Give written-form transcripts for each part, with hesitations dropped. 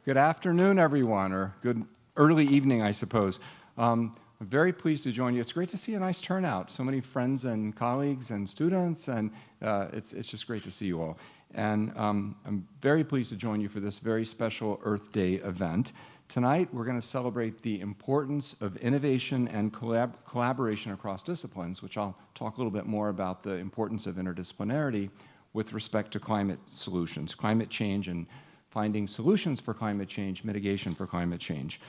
Good afternoon, everyone, or good early evening, I suppose. I'm very pleased to join you. It's great to see a nice turnout. So many friends and colleagues and students, and it's just great to see you all. And I'm very pleased to join you for this very special Earth Day event. Tonight, we're going to celebrate the importance of innovation and collaboration across disciplines, which I'll talk a little bit more about the importance of interdisciplinarity with respect to climate solutions, climate change, and finding solutions for climate change, mitigation for climate change.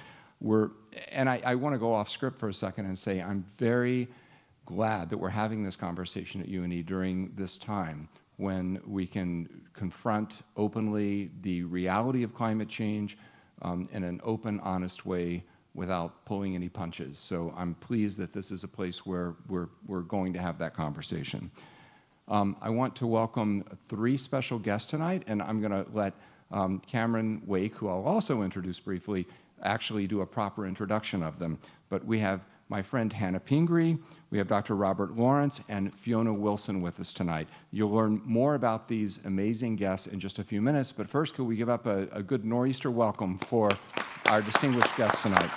I want to go off script for a second and say I'm very glad that we're having this conversation at UNE during this time when we can confront openly the reality of climate change in an open, honest way without pulling any punches. So I'm pleased that this is a place where we're going to have that conversation. I want to welcome three special guests tonight, and I'm going to let Cameron Wake, who I'll also introduce briefly, actually do a proper introduction of them. But we have my friend Hannah Pingree, we have Dr. Robert Lawrence, and Fiona Wilson with us tonight. You'll learn more about these amazing guests in just a few minutes, but first, could we give up a good nor'easter welcome for our distinguished guests tonight.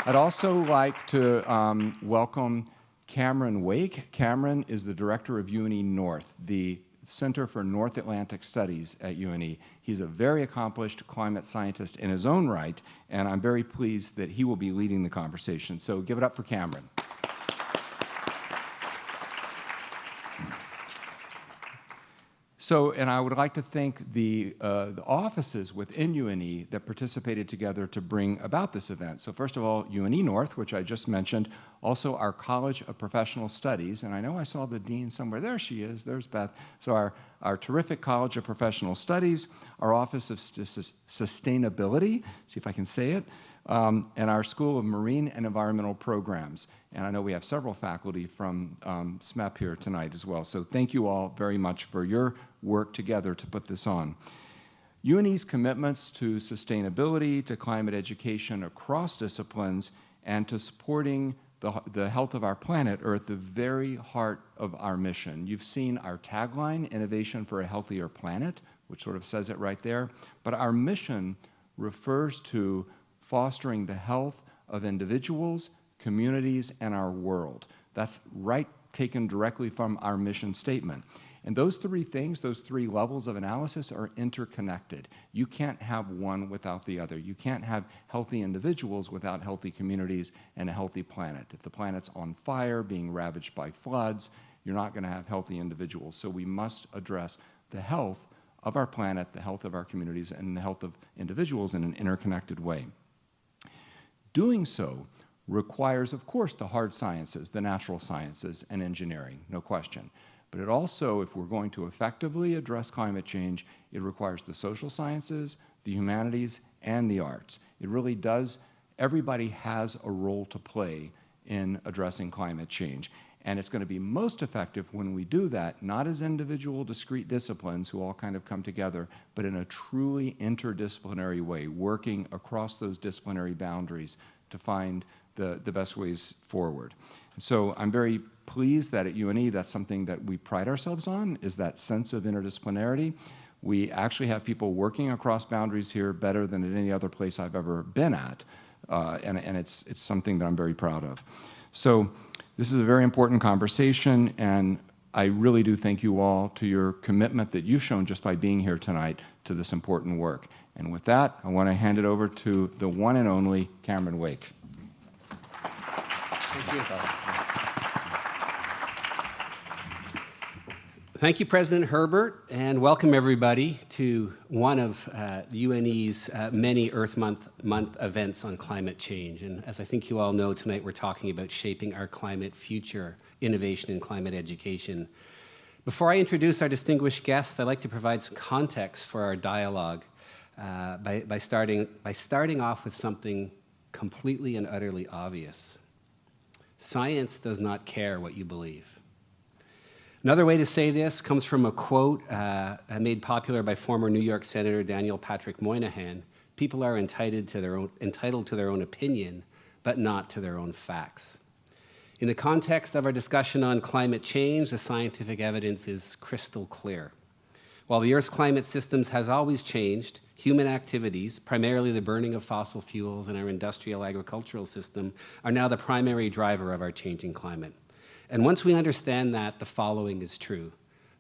I'd also like to welcome Cameron Wake. Cameron is the director of UNE North, the Center for North Atlantic Studies at UNE. He's a very accomplished climate scientist in his own right, and I'm very pleased that he will be leading the conversation. So give it up for Cameron. So, and I would like to thank the offices within UNE that participated together to bring about this event. So first of all, UNE North, which I just mentioned, also our College of Professional Studies, and I know I saw the dean somewhere. There she is, there's Beth. So our terrific College of Professional Studies, our Office of Sustainability, see if I can say it, and our School of Marine and Environmental Programs. And I know we have several faculty from SMEP here tonight as well. So thank you all very much for your work together to put this on. UNE's commitments to sustainability, to climate education across disciplines, and to supporting the health of our planet are at the very heart of our mission. You've seen our tagline, Innovation for a Healthier Planet, which sort of says it right there. But our mission refers to fostering the health of individuals, communities, and our world. That's right, taken directly from our mission statement. And those three things, those three levels of analysis are interconnected. You can't have one without the other. You can't have healthy individuals without healthy communities and a healthy planet. If the planet's on fire, being ravaged by floods, you're not going to have healthy individuals. So we must address the health of our planet, the health of our communities, and the health of individuals in an interconnected way. Doing so requires, of course, the hard sciences, the natural sciences, and engineering, no question. But it also, if we're going to effectively address climate change, it requires the social sciences, the humanities, and the arts. It really does, everybody has a role to play in addressing climate change. And it's going to be most effective when we do that, not as individual discrete disciplines who all kind of come together, but in a truly interdisciplinary way, working across those disciplinary boundaries to find the best ways forward. So I'm very pleased that at UNE, that's something that we pride ourselves on, is that sense of interdisciplinarity. We actually have people working across boundaries here better than at any other place I've ever been at, and it's something that I'm very proud of. So this is a very important conversation, and I really do thank you all to your commitment that you've shown just by being here tonight to this important work. And with that, I want to hand it over to the one and only Cameron Wake. Thank you. Thank you, President Herbert, and welcome everybody to one of UNE's many Earth Month events on climate change. And as I think you all know, tonight we're talking about shaping our climate future, innovation in climate education. Before I introduce our distinguished guests, I'd like to provide some context for our dialogue by starting off with something completely and utterly obvious. Science does not care what you believe. Another way to say this comes from a quote made popular by former New York Senator Daniel Patrick Moynihan. People are entitled to their own opinion, but not to their own facts. In the context of our discussion on climate change, the scientific evidence is crystal clear. While the Earth's climate systems has always changed, human activities, primarily the burning of fossil fuels in our industrial agricultural system, are now the primary driver of our changing climate. And once we understand that, the following is true.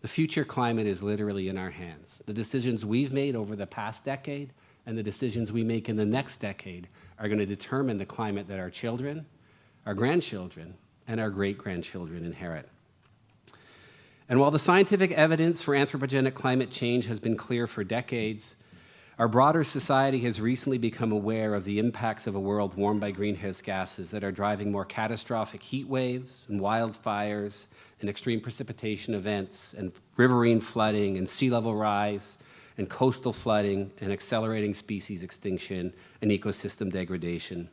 The future climate is literally in our hands. The decisions we've made over the past decade and the decisions we make in the next decade are going to determine the climate that our children, our grandchildren, and our great-grandchildren inherit. And while the scientific evidence for anthropogenic climate change has been clear for decades, our broader society has recently become aware of the impacts of a world warmed by greenhouse gases that are driving more catastrophic heat waves and wildfires and extreme precipitation events and riverine flooding and sea level rise and coastal flooding and accelerating species extinction and ecosystem degradation.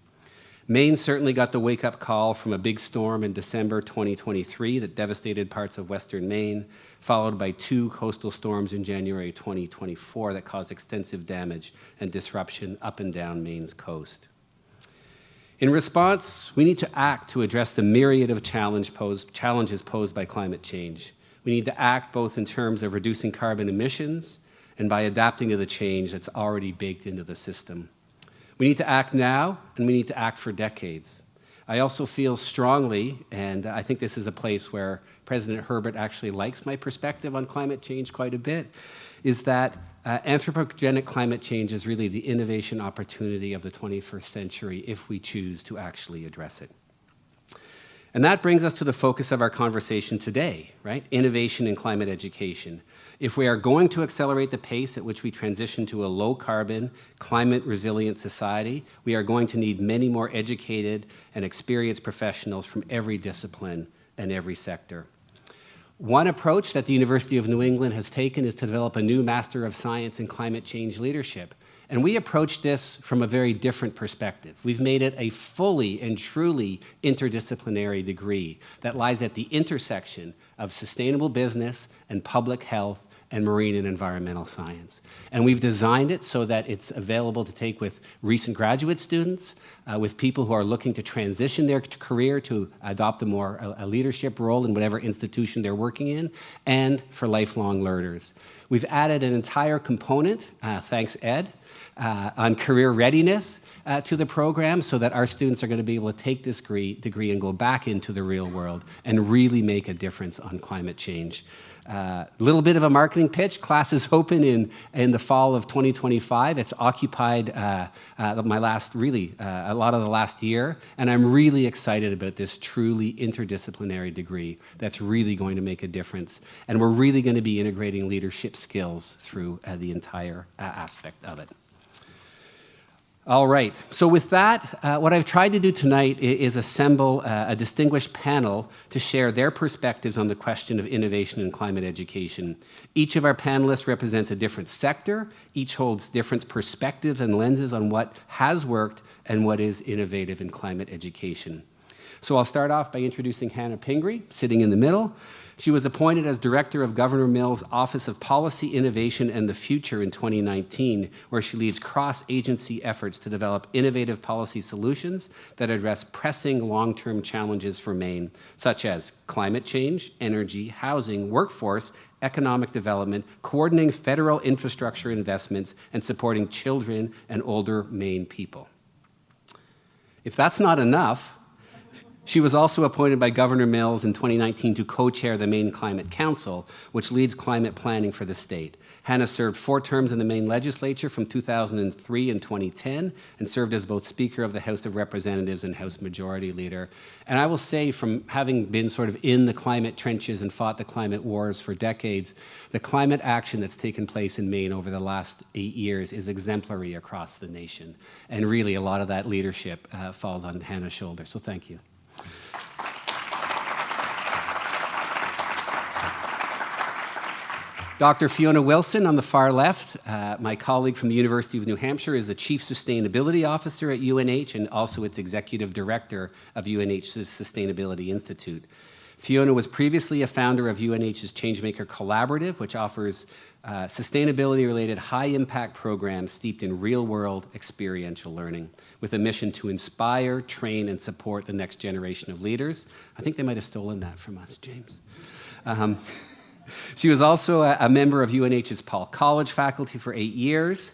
Maine certainly got the wake-up call from a big storm in December 2023 that devastated parts of western Maine, followed by 2 coastal storms in January 2024 that caused extensive damage and disruption up and down Maine's coast. In response, we need to act to address the myriad of challenges posed by climate change. We need to act both in terms of reducing carbon emissions and by adapting to the change that's already baked into the system. We need to act now, and we need to act for decades. I also feel strongly, and I think this is a place where President Herbert actually likes my perspective on climate change quite a bit, is that anthropogenic climate change is really the innovation opportunity of the 21st century if we choose to actually address it. And that brings us to the focus of our conversation today, right? Innovation in climate education. If we are going to accelerate the pace at which we transition to a low-carbon, climate-resilient society, we are going to need many more educated and experienced professionals from every discipline and every sector. One approach that the University of New England has taken is to develop a new Master of Science in Climate Change Leadership. And we approach this from a very different perspective. We've made it a fully and truly interdisciplinary degree that lies at the intersection of sustainable business and public health and marine and environmental science. And we've designed it so that it's available to take with recent graduate students, with people who are looking to transition their career to adopt a leadership role in whatever institution they're working in, and for lifelong learners. We've added an entire component, thanks Ed, on career readiness to the program so that our students are going to be able to take this degree and go back into the real world and really make a difference on climate change. A little bit of a marketing pitch. Class is open in the fall of 2025. It's occupied a lot of the last year, and I'm really excited about this truly interdisciplinary degree that's really going to make a difference. And we're really going to be integrating leadership skills through the entire aspect of it. All right, so with that, what I've tried to do tonight is assemble a distinguished panel to share their perspectives on the question of innovation in climate education. Each of our panelists represents a different sector. Each holds different perspectives and lenses on what has worked and what is innovative in climate education. So I'll start off by introducing Hannah Pingree, sitting in the middle. She was appointed as Director of Governor Mills' Office of Policy, Innovation, and the Future in 2019, where she leads cross-agency efforts to develop innovative policy solutions that address pressing long-term challenges for Maine, such as climate change, energy, housing, workforce, economic development, coordinating federal infrastructure investments, and supporting children and older Maine people. If that's not enough, she was also appointed by Governor Mills in 2019 to co-chair the Maine Climate Council, which leads climate planning for the state. Hannah served 4 terms in the Maine legislature from 2003 and 2010 and served as both Speaker of the House of Representatives and House Majority Leader. And I will say, from having been sort of in the climate trenches and fought the climate wars for decades, the climate action that's taken place in Maine over the last 8 years is exemplary across the nation. And really, a lot of that leadership falls on Hannah's shoulders. So thank you. Dr. Fiona Wilson on the far left, my colleague from the University of New Hampshire, is the Chief Sustainability Officer at UNH and also its Executive Director of UNH's Sustainability Institute. Fiona was previously a founder of UNH's Changemaker Collaborative, which offers sustainability-related high-impact programs steeped in real-world experiential learning with a mission to inspire, train, and support the next generation of leaders. I think they might have stolen that from us, James. She was also a member of UNH's Paul College faculty for 8 years.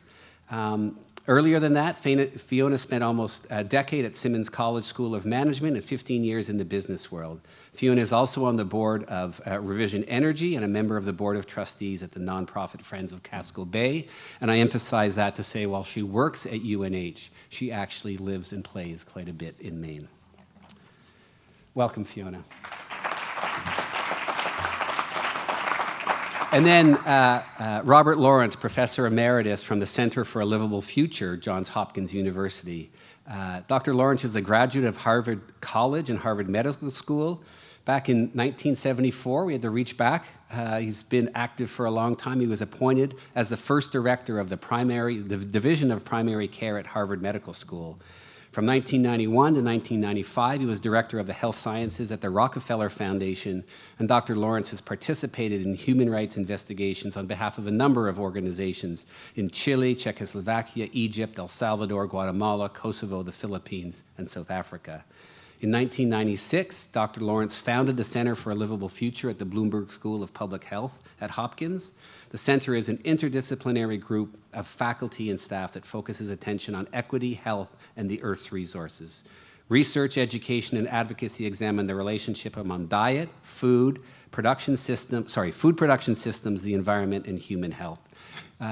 Earlier than that, Fiona spent almost a decade at Simmons College School of Management and 15 years in the business world. Fiona is also on the board of Revision Energy and a member of the board of trustees at the nonprofit Friends of Casco Bay. And I emphasize that to say while she works at UNH, she actually lives and plays quite a bit in Maine. Welcome, Fiona. And then Robert Lawrence, Professor Emeritus from the Center for a Livable Future, Johns Hopkins University. Dr. Lawrence is a graduate of Harvard College and Harvard Medical School. Back in 1974, we had to reach back. He's been active for a long time. He was appointed as the first director of the Division of Primary Care at Harvard Medical School. From 1991 to 1995, he was director of the health sciences at the Rockefeller Foundation, and Dr. Lawrence has participated in human rights investigations on behalf of a number of organizations in Chile, Czechoslovakia, Egypt, El Salvador, Guatemala, Kosovo, the Philippines, and South Africa. In 1996, Dr. Lawrence founded the Center for a Livable Future at the Bloomberg School of Public Health at Hopkins. The center is an interdisciplinary group of faculty and staff that focuses attention on equity, health, and the Earth's resources. Research, education, and advocacy examine the relationship among diet, food production systems, the environment, and human health.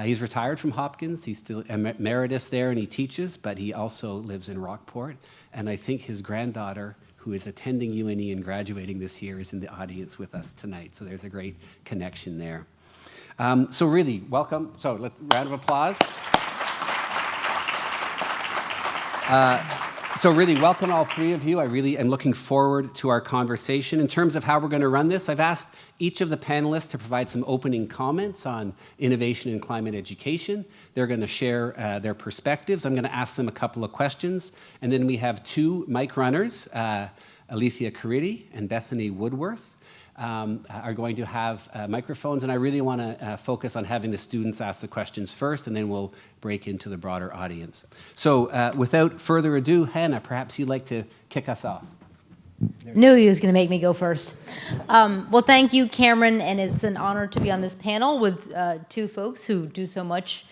He's retired from Hopkins. He's still emeritus there, and he teaches, but he also lives in Rockport. And I think his granddaughter, who is attending UNE and graduating this year, is in the audience with us tonight. So there's a great connection there. So really, welcome. So round of applause. So really, welcome all three of you. I really am looking forward to our conversation. In terms of how we're going to run this, I've asked each of the panelists to provide some opening comments on innovation in climate education. They're going to share their perspectives. I'm going to ask them a couple of questions. And then we have two mic runners, Alethea Caridi and Bethany Woodworth, are going to have microphones, and I really want to focus on having the students ask the questions first, and then we'll break into the broader audience. So without further ado, Hannah, perhaps you'd like to kick us off. Knew he was going to make me go first. Well, thank you, Cameron, and it's an honor to be on this panel with two folks who do so much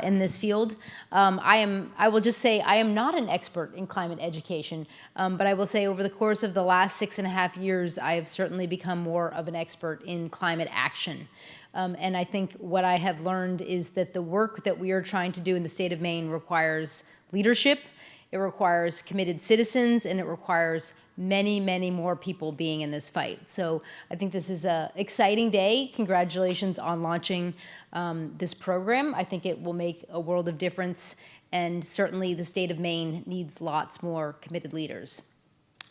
in this field. I will just say I am not an expert in climate education, but I will say over the course of the last 6.5 years, I have certainly become more of an expert in climate action. And I think what I have learned is that the work that we are trying to do in the state of Maine requires leadership, it requires committed citizens, and it requires many, many more people being in this fight. So I think this is an exciting day. Congratulations on launching this program. I think it will make a world of difference, and certainly the state of Maine needs lots more committed leaders.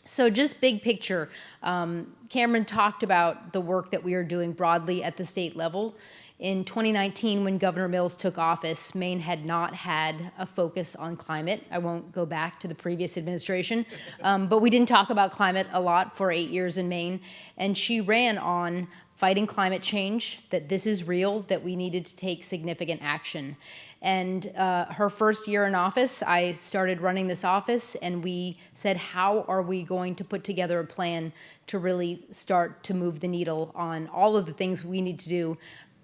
So just big picture, Cameron talked about the work that we are doing broadly at the state level. In 2019, when Governor Mills took office, Maine had not had a focus on climate. I won't go back to the previous administration, but we didn't talk about climate a lot for 8 years in Maine. And she ran on fighting climate change, that this is real, that we needed to take significant action. And her first year in office, I started running this office, and we said, how are we going to put together a plan to really start to move the needle on all of the things we need to do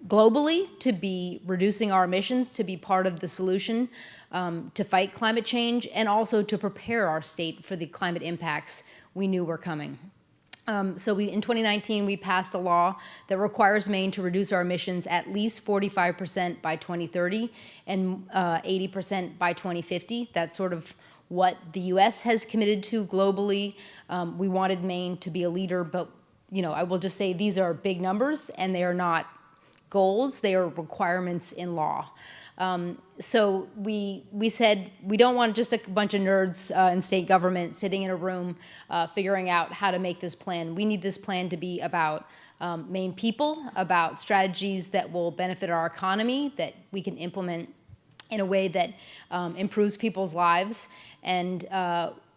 globally to be reducing our emissions, to be part of the solution, to fight climate change, and also to prepare our state for the climate impacts we knew were coming. In 2019, we passed a law that requires Maine to reduce our emissions at least 45% by 2030 and 80% by 2050. That's sort of what the U.S. has committed to globally. We wanted Maine to be a leader, but I will just say these are big numbers, and they are not goals, they are requirements in law. So we said we don't want just a bunch of nerds in state government sitting in a room figuring out how to make this plan. We need this plan to be about Maine people, about strategies that will benefit our economy, that we can implement in a way that improves people's lives, and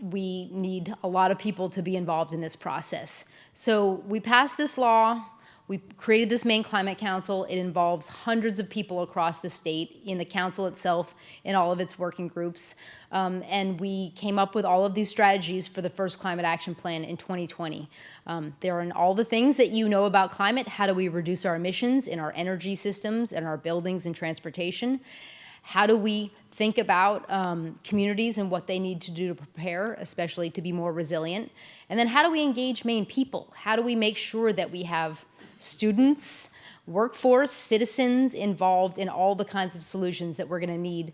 we need a lot of people to be involved in this process. So we passed this law. We created this Maine Climate Council. It involves hundreds of people across the state in the council itself, in all of its working groups. And we came up with all of these strategies for the first climate action plan in 2020. There are all the things that you know about climate. How do we reduce our emissions in our energy systems and our buildings and transportation? How do we think about communities and what they need to do to prepare, especially to be more resilient? And then how do we engage Maine people? How do we make sure that we have students, workforce, citizens involved in all the kinds of solutions that we're going to need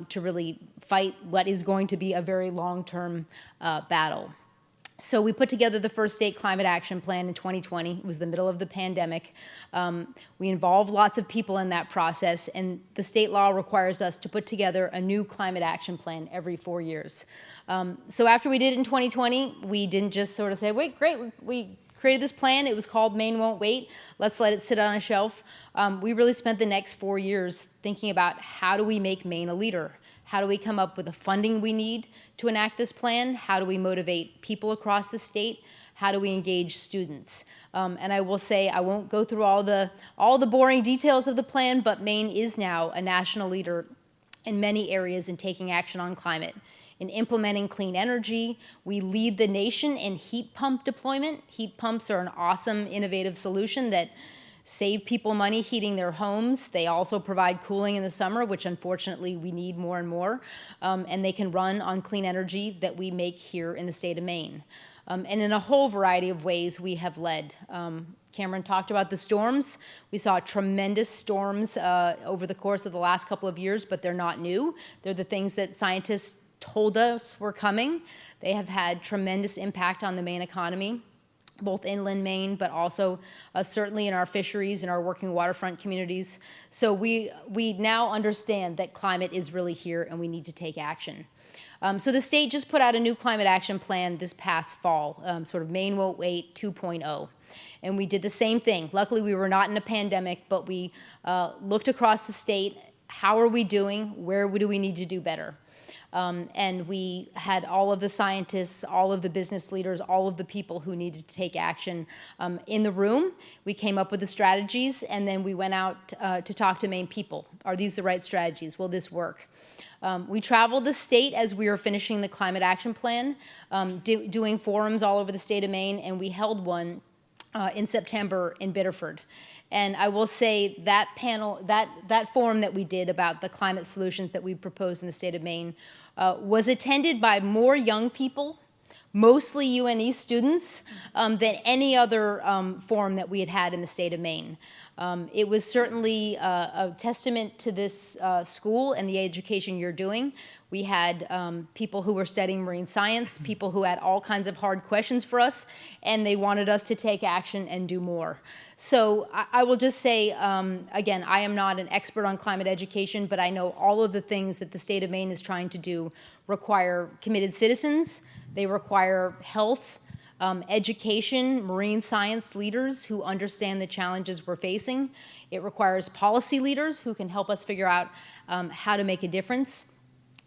to really fight what is going to be a very long-term battle? So we put together the first state climate action plan in 2020. It was the middle of the pandemic. We involved lots of people in that process, and the state law requires us to put together a new climate action plan every 4 years. So after we did it in 2020, we didn't just sort of say, wait, great, we created this plan. It was called Maine Won't Wait. Let's let it sit on a shelf. We really spent the next 4 years thinking about how do we make Maine a leader? How do we come up with the funding we need to enact this plan? How do we motivate people across the state? How do we engage students? And I will say, I won't go through all the boring details of the plan, but Maine is now a national leader in many areas in taking action on climate. In implementing clean energy, we lead the nation in heat pump deployment. Heat pumps are an awesome, innovative solution that save people money heating their homes. They also provide cooling in the summer, which unfortunately we need more and more. And they can run on clean energy that we make here in the state of Maine. And in a whole variety of ways we have led. Cameron talked about the storms. We saw tremendous storms over the course of the last couple of years, but they're not new. They're the things that scientists told us were coming. They have had tremendous impact on the Maine economy, both inland Maine, but also certainly in our fisheries and our working waterfront communities. So we now understand that climate is really here and we need to take action. So the state just put out a new climate action plan this past fall, sort of Maine Won't Wait 2.0. And we did the same thing. Luckily, we were not in a pandemic, but we looked across the state. How are we doing? Where do we need to do better? And we had all of the scientists, all of the business leaders, all of the people who needed to take action in the room. We came up with the strategies, and then we went out to talk to Maine people. Are these the right strategies? Will this work? We traveled the state as we were finishing the climate action plan, doing forums all over the state of Maine, and we held one in September in Biddeford. And I will say that panel, that forum that we did about the climate solutions that we proposed in the state of Maine was attended by more young people, mostly UNE students, than any other forum that we had had in the state of Maine. It was certainly a testament to this school and the education you're doing. We had people who were studying marine science, people who had all kinds of hard questions for us, and they wanted us to take action and do more. So I will just say, again, I am not an expert on climate education, but I know all of the things that the state of Maine is trying to do require committed citizens. They require health, education, marine science leaders who understand the challenges we're facing. It requires policy leaders who can help us figure out how to make a difference.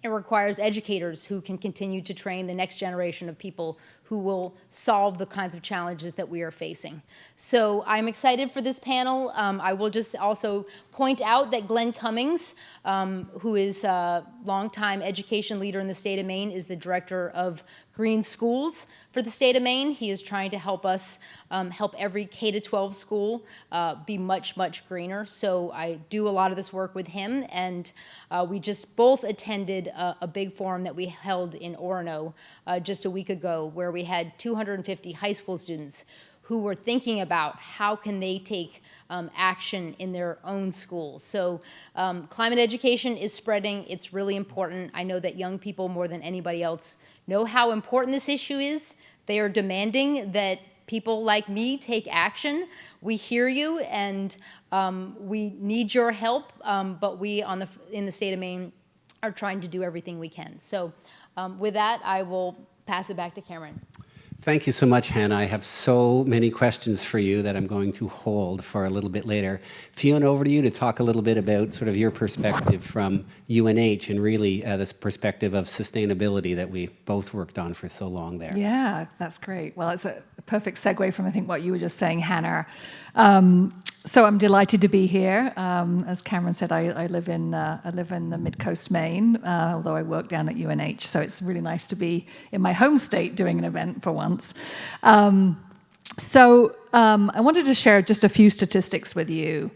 It requires educators who can continue to train the next generation of people who will solve the kinds of challenges that we are facing. So I'm excited for this panel. I will just also point out that Glenn Cummings, who is a longtime education leader in the state of Maine, is the director of Green Schools for the state of Maine. He is trying to help us help every K-12 school be much, much greener. So I do a lot of this work with him, and we just both attended a big forum that we held in Orono just a week ago, where we had 250 high school students who were thinking about how can they take action in their own schools. So climate education is spreading. It's really important. I know that young people, more than anybody else, know how important this issue is. They are demanding that people like me take action. We hear you, and we need your help, but we in the state of Maine are trying to do everything we can. So with that, I will pass it back to Cameron. Thank you so much, Hannah. I have so many questions for you that I'm going to hold for a little bit later. Fiona, over to you to talk a little bit about sort of your perspective from UNH and really this perspective of sustainability that we both worked on for so long there. Yeah, that's great. Well, it's a perfect segue from, I think, what you were just saying, Hannah. So I'm delighted to be here. As Cameron said, I live in the Mid-Coast, Maine, although I work down at UNH. So it's really nice to be in my home state doing an event for once. I wanted to share just a few statistics with you.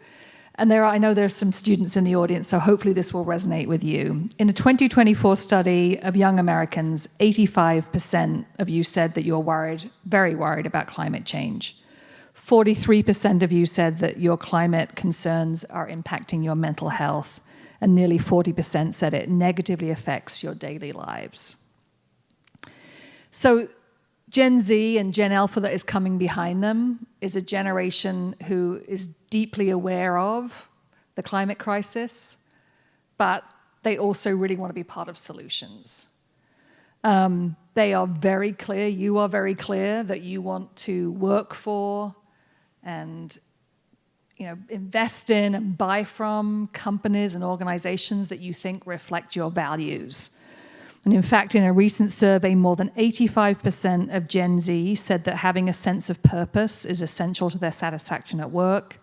And I know there's some students in the audience, so hopefully this will resonate with you. In a 2024 study of young Americans, 85% of you said that you're very worried about climate change. 43% of you said that your climate concerns are impacting your mental health, and nearly 40% said it negatively affects your daily lives. So Gen Z and Gen Alpha that is coming behind them is a generation who is deeply aware of the climate crisis, but they also really want to be part of solutions. They are very clear, you are very clear that you want to work for and invest in and buy from companies and organizations that you think reflect your values. And in fact, in a recent survey, more than 85% of Gen Z said that having a sense of purpose is essential to their satisfaction at work.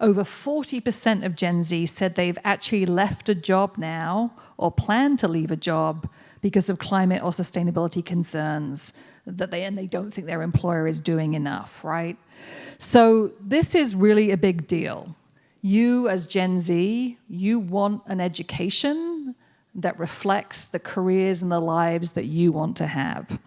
Over 40% of Gen Z said they've actually left a job now or plan to leave a job because of climate or sustainability concerns that they don't think their employer is doing enough, right? So this is really a big deal. You, as Gen Z, you want an education that reflects the careers and the lives that you want to have.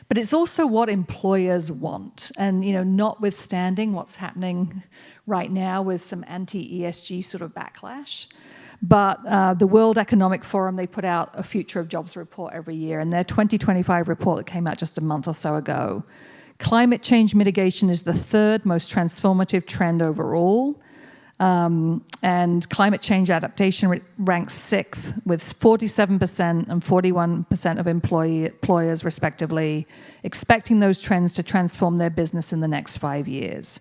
But it's also what employers want. And, notwithstanding what's happening right now with some anti-ESG sort of backlash, but the World Economic Forum, they put out a Future of Jobs report every year, and their 2025 report that came out just a month or so ago, climate change mitigation is the third most transformative trend overall, and climate change adaptation ranks sixth, with 47% and 41% of employers, respectively, expecting those trends to transform their business in the next 5 years.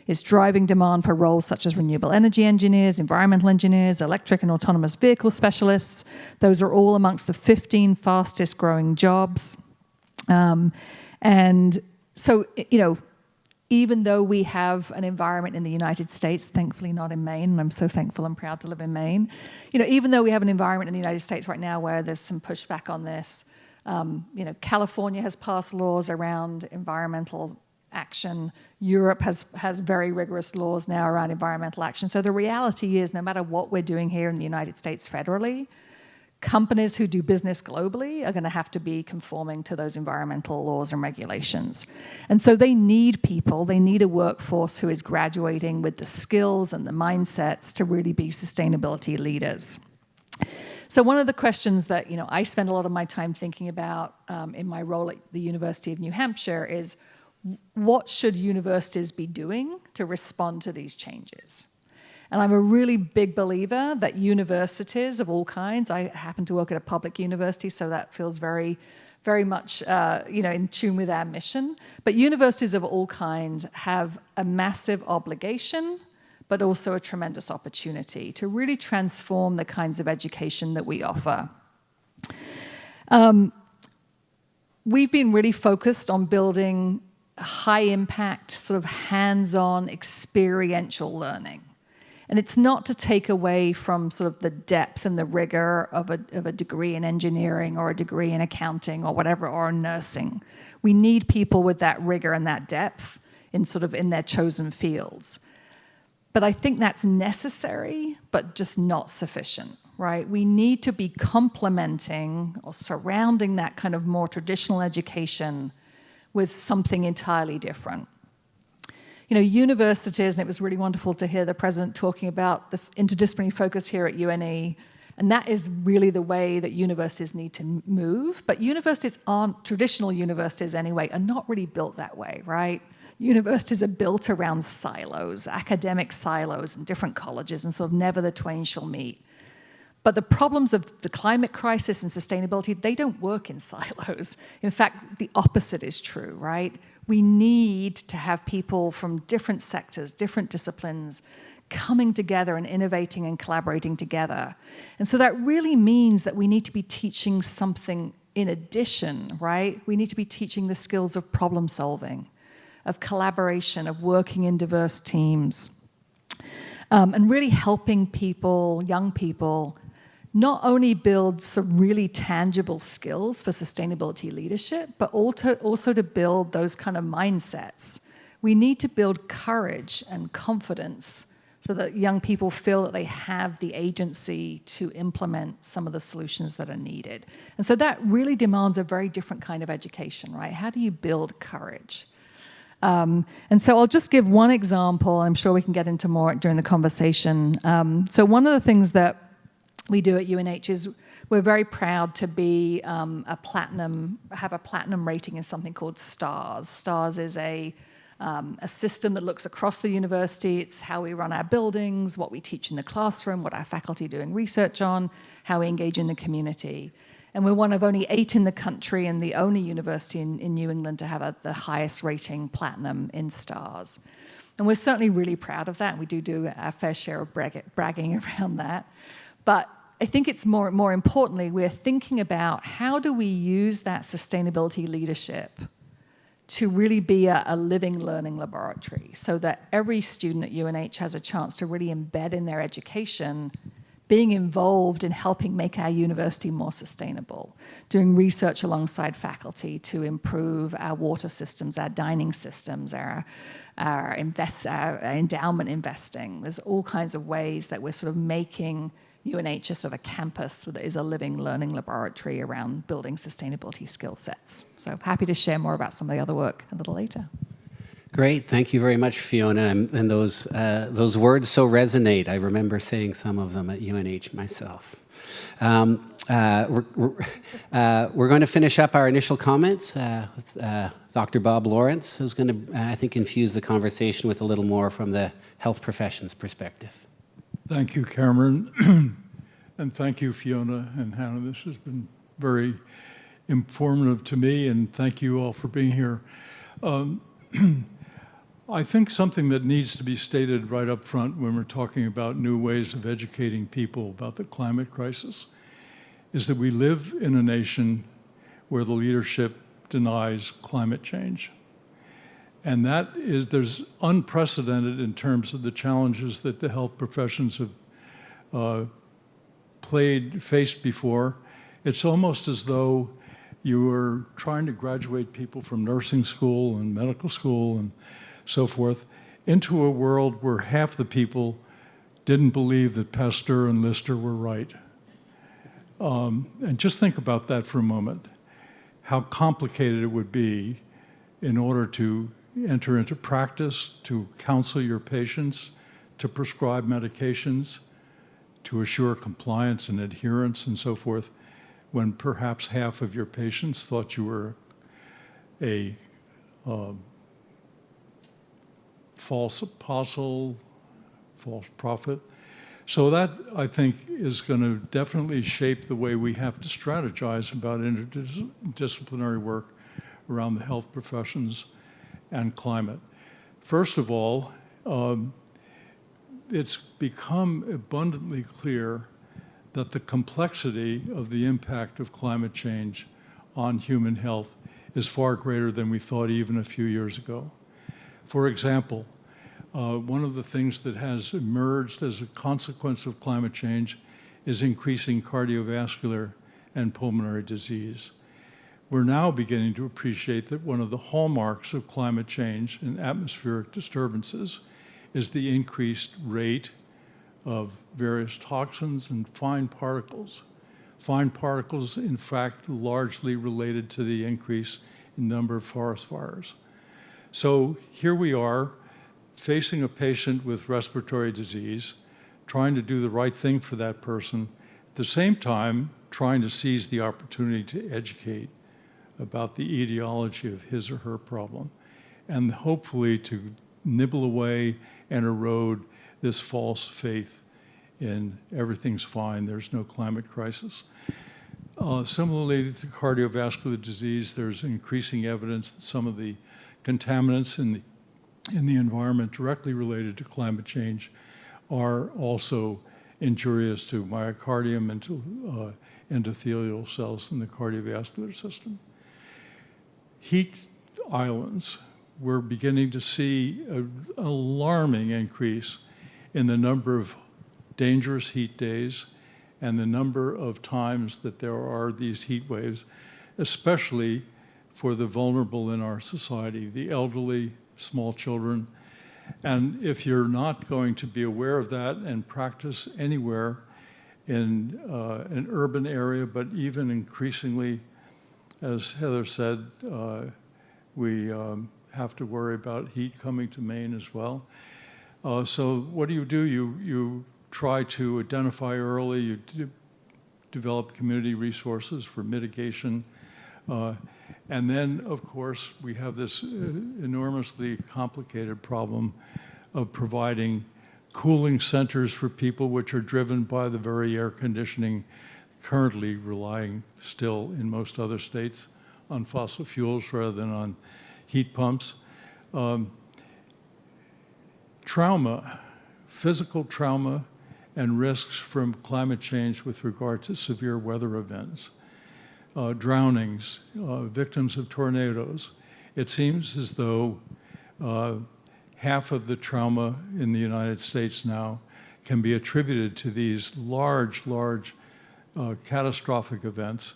It's driving demand for roles such as renewable energy engineers, environmental engineers, electric and autonomous vehicle specialists. Those are all amongst the 15 fastest growing jobs. And so, even though we have an environment in the United States, thankfully not in Maine, and I'm so thankful and proud to live in Maine, even though we have an environment in the United States right now where there's some pushback on this, California has passed laws around environmental action. Europe has very rigorous laws now around environmental action. So the reality is, no matter what we're doing here in the United States federally, companies who do business globally are going to have to be conforming to those environmental laws and regulations. And so they need people, they need a workforce who is graduating with the skills and the mindsets to really be sustainability leaders. So one of the questions that I spend a lot of my time thinking about in my role at the University of New Hampshire is, what should universities be doing to respond to these changes? And I'm a really big believer that universities of all kinds, I happen to work at a public university, so that feels very, very much in tune with our mission. But universities of all kinds have a massive obligation, but also a tremendous opportunity to really transform the kinds of education that we offer. We've been really focused on building high impact, sort of hands-on experiential learning. And it's not to take away from sort of the depth and the rigor of a degree in engineering or a degree in accounting or whatever, or nursing. We need people with that rigor and that depth in their chosen fields. But I think that's necessary, but just not sufficient, right? We need to be complementing or surrounding that kind of more traditional education with something entirely different. Universities, and it was really wonderful to hear the president talking about the interdisciplinary focus here at UNE, and that is really the way that universities need to move. But universities aren't, traditional universities anyway, are not really built that way, right? Universities are built around silos, academic silos in different colleges, and sort of never the twain shall meet. But the problems of the climate crisis and sustainability, they don't work in silos. In fact, the opposite is true, right? We need to have people from different sectors, different disciplines, coming together and innovating and collaborating together. And so that really means that we need to be teaching something in addition, right? We need to be teaching the skills of problem solving, of collaboration, of working in diverse teams, and really helping people, young people, not only build some really tangible skills for sustainability leadership, but also to build those kind of mindsets. We need to build courage and confidence so that young people feel that they have the agency to implement some of the solutions that are needed. And so that really demands a very different kind of education, right? How do you build courage? And so I'll just give one example. I'm sure we can get into more during the conversation. So one of the things that we do at UNH is we're very proud to be have a platinum rating in something called STARS. STARS is a system that looks across the university. It's how we run our buildings, what we teach in the classroom, what our faculty are doing research on, how we engage in the community. And we're one of only 8 in the country and the only university in New England to have the highest rating platinum in STARS. And we're certainly really proud of that. We do our fair share of bragging around that. But I think it's more importantly, we're thinking about how do we use that sustainability leadership to really be a living learning laboratory so that every student at UNH has a chance to really embed in their education being involved in helping make our university more sustainable, doing research alongside faculty to improve our water systems, our dining systems, our endowment investing. There's all kinds of ways that we're sort of making UNH is sort of a campus that is a living learning laboratory around building sustainability skill sets. So happy to share more about some of the other work a little later. Great, thank you very much, Fiona. And those words so resonate. I remember saying some of them at UNH myself. We're going to finish up our initial comments with Dr. Bob Lawrence, who's going to, I think, infuse the conversation with a little more from the health professions perspective. Thank you, Cameron. And thank you, Fiona and Hannah. This has been very informative to me, and thank you all for being here. I think something that needs to be stated right up front when we're talking about new ways of educating people about the climate crisis is that we live in a nation where the leadership denies climate change. And there's unprecedented in terms of the challenges that the health professions have faced before. It's almost as though you were trying to graduate people from nursing school and medical school and so forth into a world where half the people didn't believe that Pasteur and Lister were right. And just think about that for a moment, how complicated it would be in order to enter into practice, to counsel your patients, to prescribe medications, to assure compliance and adherence and so forth, when perhaps half of your patients thought you were a false apostle, false prophet. So that, I think, is going to definitely shape the way we have to strategize about interdisciplinary work around the health professions and climate. First of all, it's become abundantly clear that the complexity of the impact of climate change on human health is far greater than we thought even a few years ago. For example, one of the things that has emerged as a consequence of climate change is increasing cardiovascular and pulmonary disease. We're now beginning to appreciate that one of the hallmarks of climate change and atmospheric disturbances is the increased rate of various toxins and fine particles. Fine particles, in fact, largely related to the increase in number of forest fires. So here we are, facing a patient with respiratory disease, trying to do the right thing for that person, at the same time trying to seize the opportunity to educate about the etiology of his or her problem, and hopefully to nibble away and erode this false faith in everything's fine, there's no climate crisis. Similarly, to cardiovascular disease, there's increasing evidence that some of the contaminants in the environment directly related to climate change are also injurious to myocardium and to endothelial cells in the cardiovascular system. Heat islands, we're beginning to see an alarming increase in the number of dangerous heat days and the number of times that there are these heat waves, especially for the vulnerable in our society, the elderly, small children. And if you're not going to be aware of that and practice anywhere in an urban area, but even increasingly, as Heather said, we have to worry about heat coming to Maine as well. So what do? You try to identify early, you develop community resources for mitigation. And then, of course, we have this enormously complicated problem of providing cooling centers for people, which are driven by the very air conditioning currently relying still in most other states on fossil fuels rather than on heat pumps. Trauma, physical trauma, and risks from climate change with regard to severe weather events. Drownings, victims of tornadoes. It seems as though half of the trauma in the United States now can be attributed to these large catastrophic events.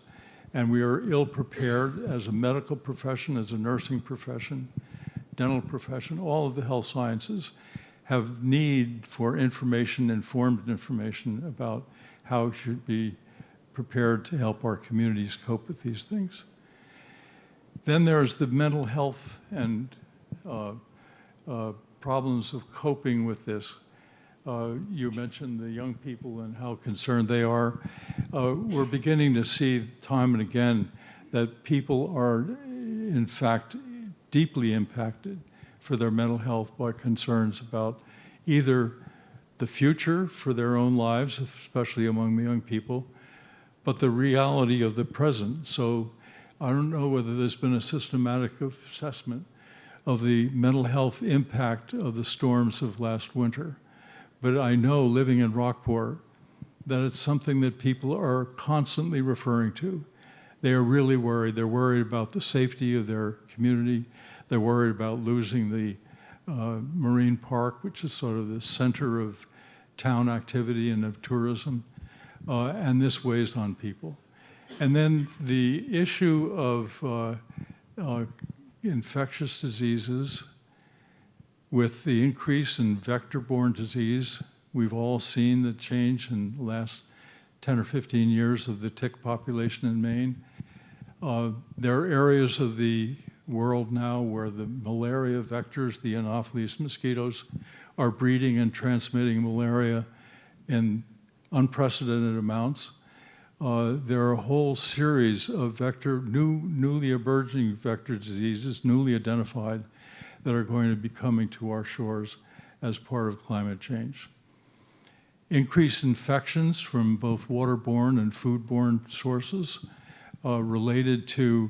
And we are ill prepared as a medical profession, as a nursing profession, dental profession, all of the health sciences have need for information, informed information about how it should be prepared to help our communities cope with these things. Then there's the mental health and problems of coping with this. You mentioned the young people and how concerned they are. We're beginning to see time and again that people are, in fact, deeply impacted for their mental health by concerns about either the future for their own lives, especially among the young people, but the reality of the present. So I don't know whether there's been a systematic assessment of the mental health impact of the storms of last winter. But I know, living in Rockport, that it's something that people are constantly referring to. They are really worried. They're worried about the safety of their community. They're worried about losing the marine park, which is sort of the center of town activity and of tourism. And this weighs on people. And then the issue of infectious diseases. With the increase in vector-borne disease, we've all seen the change in the last 10 or 15 years of the tick population in Maine. There are areas of the world now where the malaria vectors, the Anopheles mosquitoes, are breeding and transmitting malaria in unprecedented amounts. There are a whole series of newly emerging vector diseases, newly identified, that are going to be coming to our shores as part of climate change. Increased infections from both waterborne and foodborne sources related to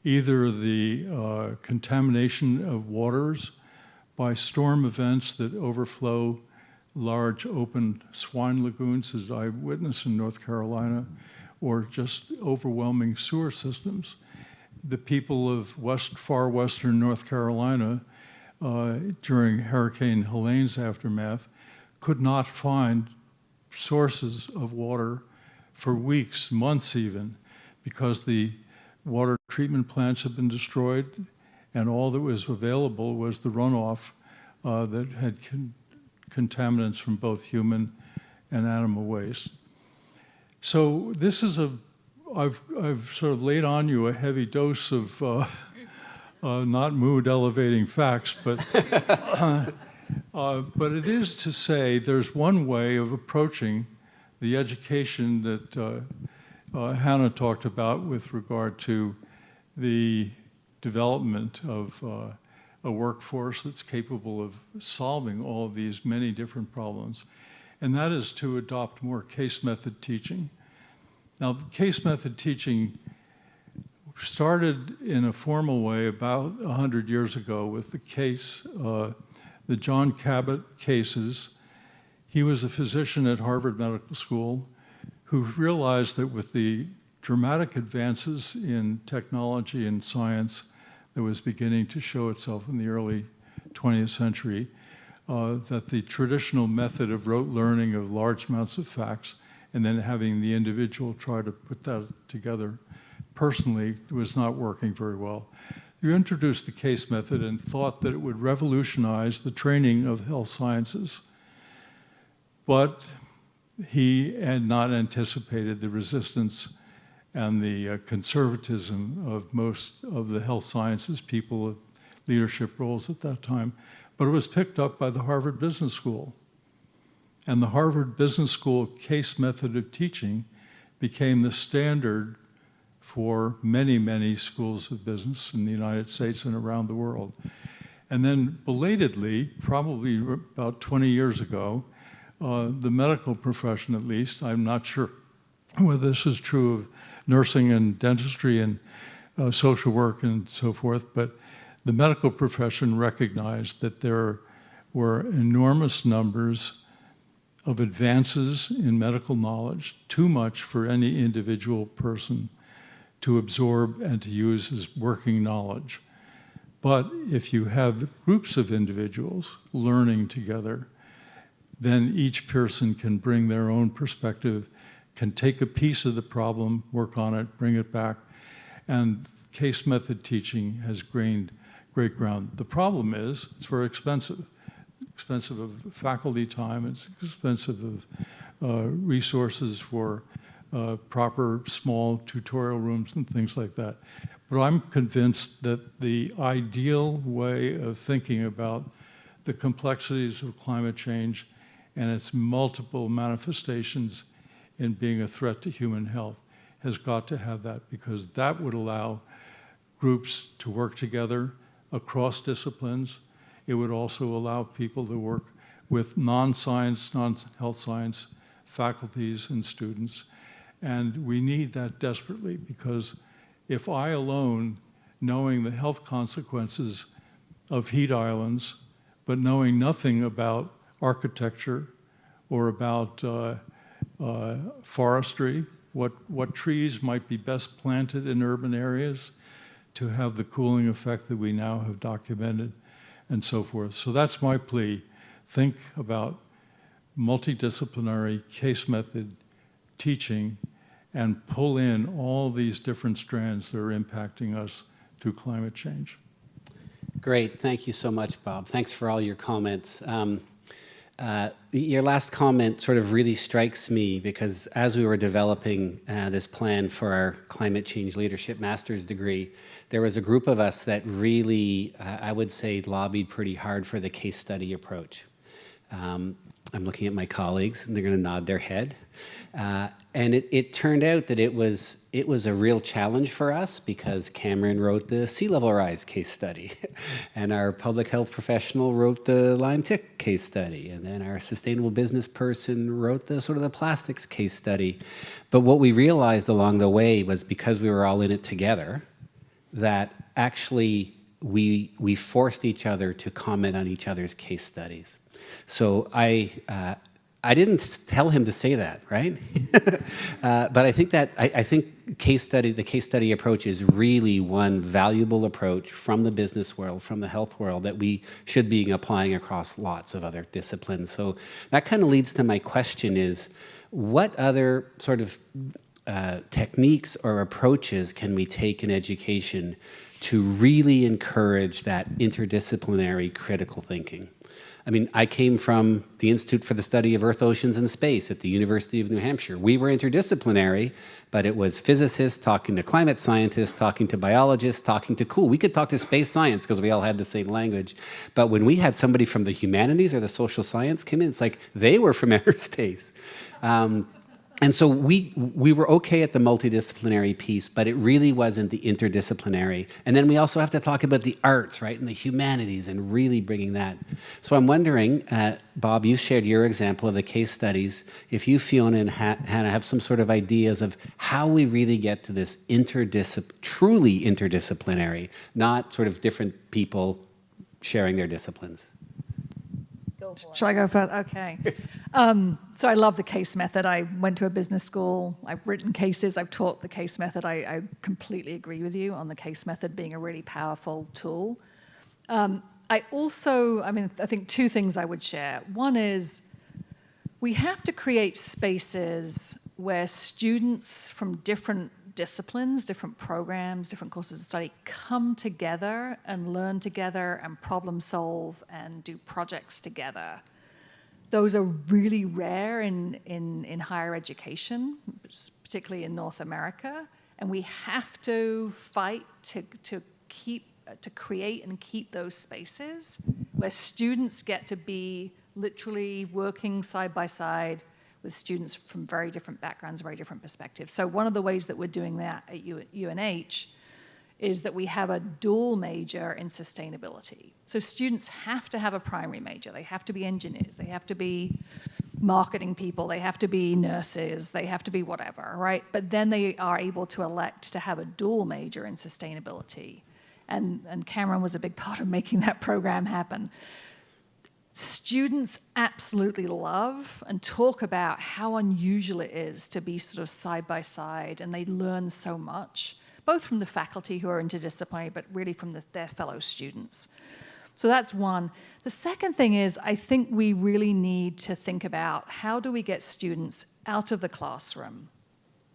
either the contamination of waters by storm events that overflow large open swine lagoons, as I witnessed in North Carolina, or just overwhelming sewer systems. The people of far western North Carolina during Hurricane Helene's aftermath could not find sources of water for weeks, months even, because the water treatment plants had been destroyed and all that was available was the runoff that had contaminants from both human and animal waste. So this is I've sort of laid on you a heavy dose of not mood-elevating facts, but it is to say there's one way of approaching the education that Hannah talked about with regard to the development of a workforce that's capable of solving all of these many different problems. and that is to adopt more case method teaching. Now, the case method teaching started in a formal way about 100 years ago with the case, the John Cabot cases. He was a physician at Harvard Medical School who realized that with the dramatic advances in technology and science that was beginning to show itself in the early 20th century, that the traditional method of rote learning of large amounts of facts and then having the individual try to put that together personally was not working very well. You introduced the case method and thought that it would revolutionize the training of health sciences. But he had not anticipated the resistance and the conservatism of most of the health sciences people at leadership roles at that time. But it was picked up by the Harvard Business School. And the Harvard Business School case method of teaching became the standard for many, many schools of business in the United States and around the world. And then belatedly, probably about 20 years ago, the medical profession at least, I'm not sure whether this is true of nursing and dentistry and social work and so forth, but the medical profession recognized that there were enormous numbers of advances in medical knowledge, too much for any individual person to absorb and to use as working knowledge. But if you have groups of individuals learning together, then each person can bring their own perspective, can take a piece of the problem, work on it, bring it back, and case method teaching has gained great ground. The problem is it's very expensive. Expensive of faculty time, it's expensive of resources for proper small tutorial rooms and things like that. But I'm convinced that the ideal way of thinking about the complexities of climate change and its multiple manifestations in being a threat to human health has got to have that, because that would allow groups to work together across disciplines. It would also allow people to work with non-science, non-health science faculties and students. And we need that desperately, because if I alone, knowing the health consequences of heat islands, but knowing nothing about architecture or about forestry, what trees might be best planted in urban areas to have the cooling effect that we now have documented, and so forth. So that's my plea. Think about multidisciplinary case method teaching and pull in all these different strands that are impacting us through climate change. Great. Thank you so much, Bob. Thanks for all your comments. Your last comment sort of really strikes me, because as we were developing this plan for our climate change leadership master's degree, there was a group of us that really, I would say, lobbied pretty hard for the case study approach. I'm looking at my colleagues, and they're going to nod their head. And it turned out that it was a real challenge for us, because Cameron wrote the sea level rise case study, and our public health professional wrote the Lyme tick case study, and then our sustainable business person wrote the sort of the plastics case study. But what we realized along the way was, because we were all in it together, that actually we forced each other to comment on each other's case studies. So I didn't tell him to say that, right? But I think that I think the case study approach is really one valuable approach from the business world, from the health world, that we should be applying across lots of other disciplines. So that kind of leads to my question: is what other sort of techniques or approaches can we take in education to really encourage that interdisciplinary critical thinking? I mean, I came from the Institute for the Study of Earth, Oceans, and Space at the University of New Hampshire. We were interdisciplinary, but it was physicists talking to climate scientists, talking to biologists, talking to we could talk to space science because we all had the same language. But when we had somebody from the humanities or the social science come in, it's like they were from outer space. And so we were okay at the multidisciplinary piece, but it really wasn't the interdisciplinary. And then we also have to talk about the arts, right, and the humanities, and really bringing that. So I'm wondering, Bob, you shared your example of the case studies. If you, Fiona and Hannah, have some sort of ideas of how we really get to this truly interdisciplinary, not sort of different people sharing their disciplines. Shall I go first? Okay. So I love the case method. I went to a business school. I've written cases. I've taught the case method. I completely agree with you on the case method being a really powerful tool. I think two things I would share. One is we have to create spaces where students from different disciplines, different programs, different courses of study come together and learn together and problem solve and do projects together. Those are really rare in higher education, particularly in North America, and we have to fight to create and keep those spaces where students get to be literally working side by side with students from very different backgrounds, very different perspectives. So one of the ways that we're doing that at UNH is that we have a dual major in sustainability. So students have to have a primary major. They have to be engineers. They have to be marketing people. They have to be nurses. They have to be whatever, right? But then they are able to elect to have a dual major in sustainability. And Cameron was a big part of making that program happen. Students absolutely love and talk about how unusual it is to be sort of side by side, and they learn so much, both from the faculty who are interdisciplinary, but really from their fellow students. So that's one. The second thing is, I think we really need to think about how do we get students out of the classroom,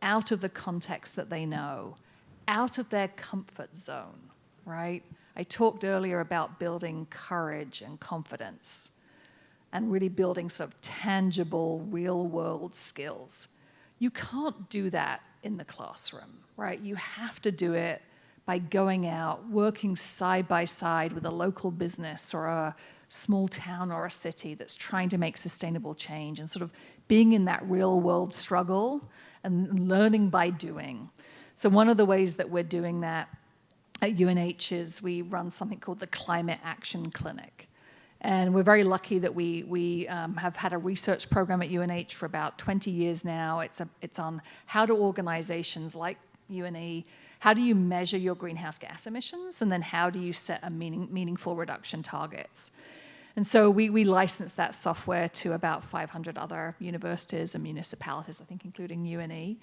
out of the context that they know, out of their comfort zone, right? I talked earlier about building courage and confidence and really building sort of tangible, real-world skills. You can't do that in the classroom, right? You have to do it by going out, working side by side with a local business or a small town or a city that's trying to make sustainable change and sort of being in that real-world struggle and learning by doing. So one of the ways that we're doing that at UNH is we run something called the Climate Action Clinic. And we're very lucky that we have had a research program at UNH for about 20 years now. It's on how do organizations like UNE, how do you measure your greenhouse gas emissions, and then how do you set a meaningful reduction targets? And so we licensed that software to about 500 other universities and municipalities, I think including UNE,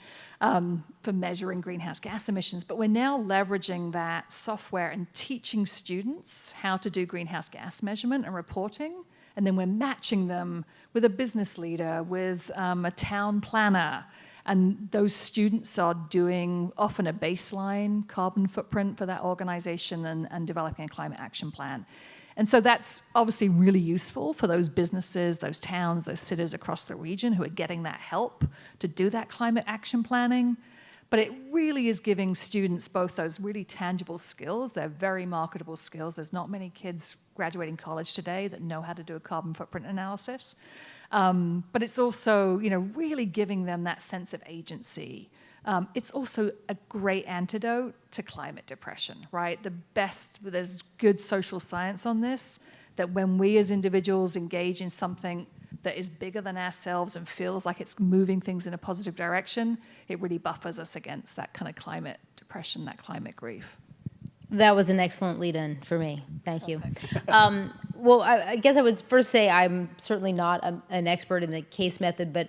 for measuring greenhouse gas emissions. But we're now leveraging that software and teaching students how to do greenhouse gas measurement and reporting. And then we're matching them with a business leader, with a town planner. And those students are doing often a baseline carbon footprint for that organization and developing a climate action plan. And so that's obviously really useful for those businesses, those towns, those cities across the region who are getting that help to do that climate action planning. But it really is giving students both those really tangible skills. They're very marketable skills. There's not many kids graduating college today that know how to do a carbon footprint analysis. But it's also, really giving them that sense of agency. It's also a great antidote to climate depression, right? There's good social science on this, that when we as individuals engage in something that is bigger than ourselves and feels like it's moving things in a positive direction, it really buffers us against that kind of climate depression, that climate grief. That was an excellent lead-in for me. Thank you. Well, I guess I would first say I'm certainly not an expert in the case method, but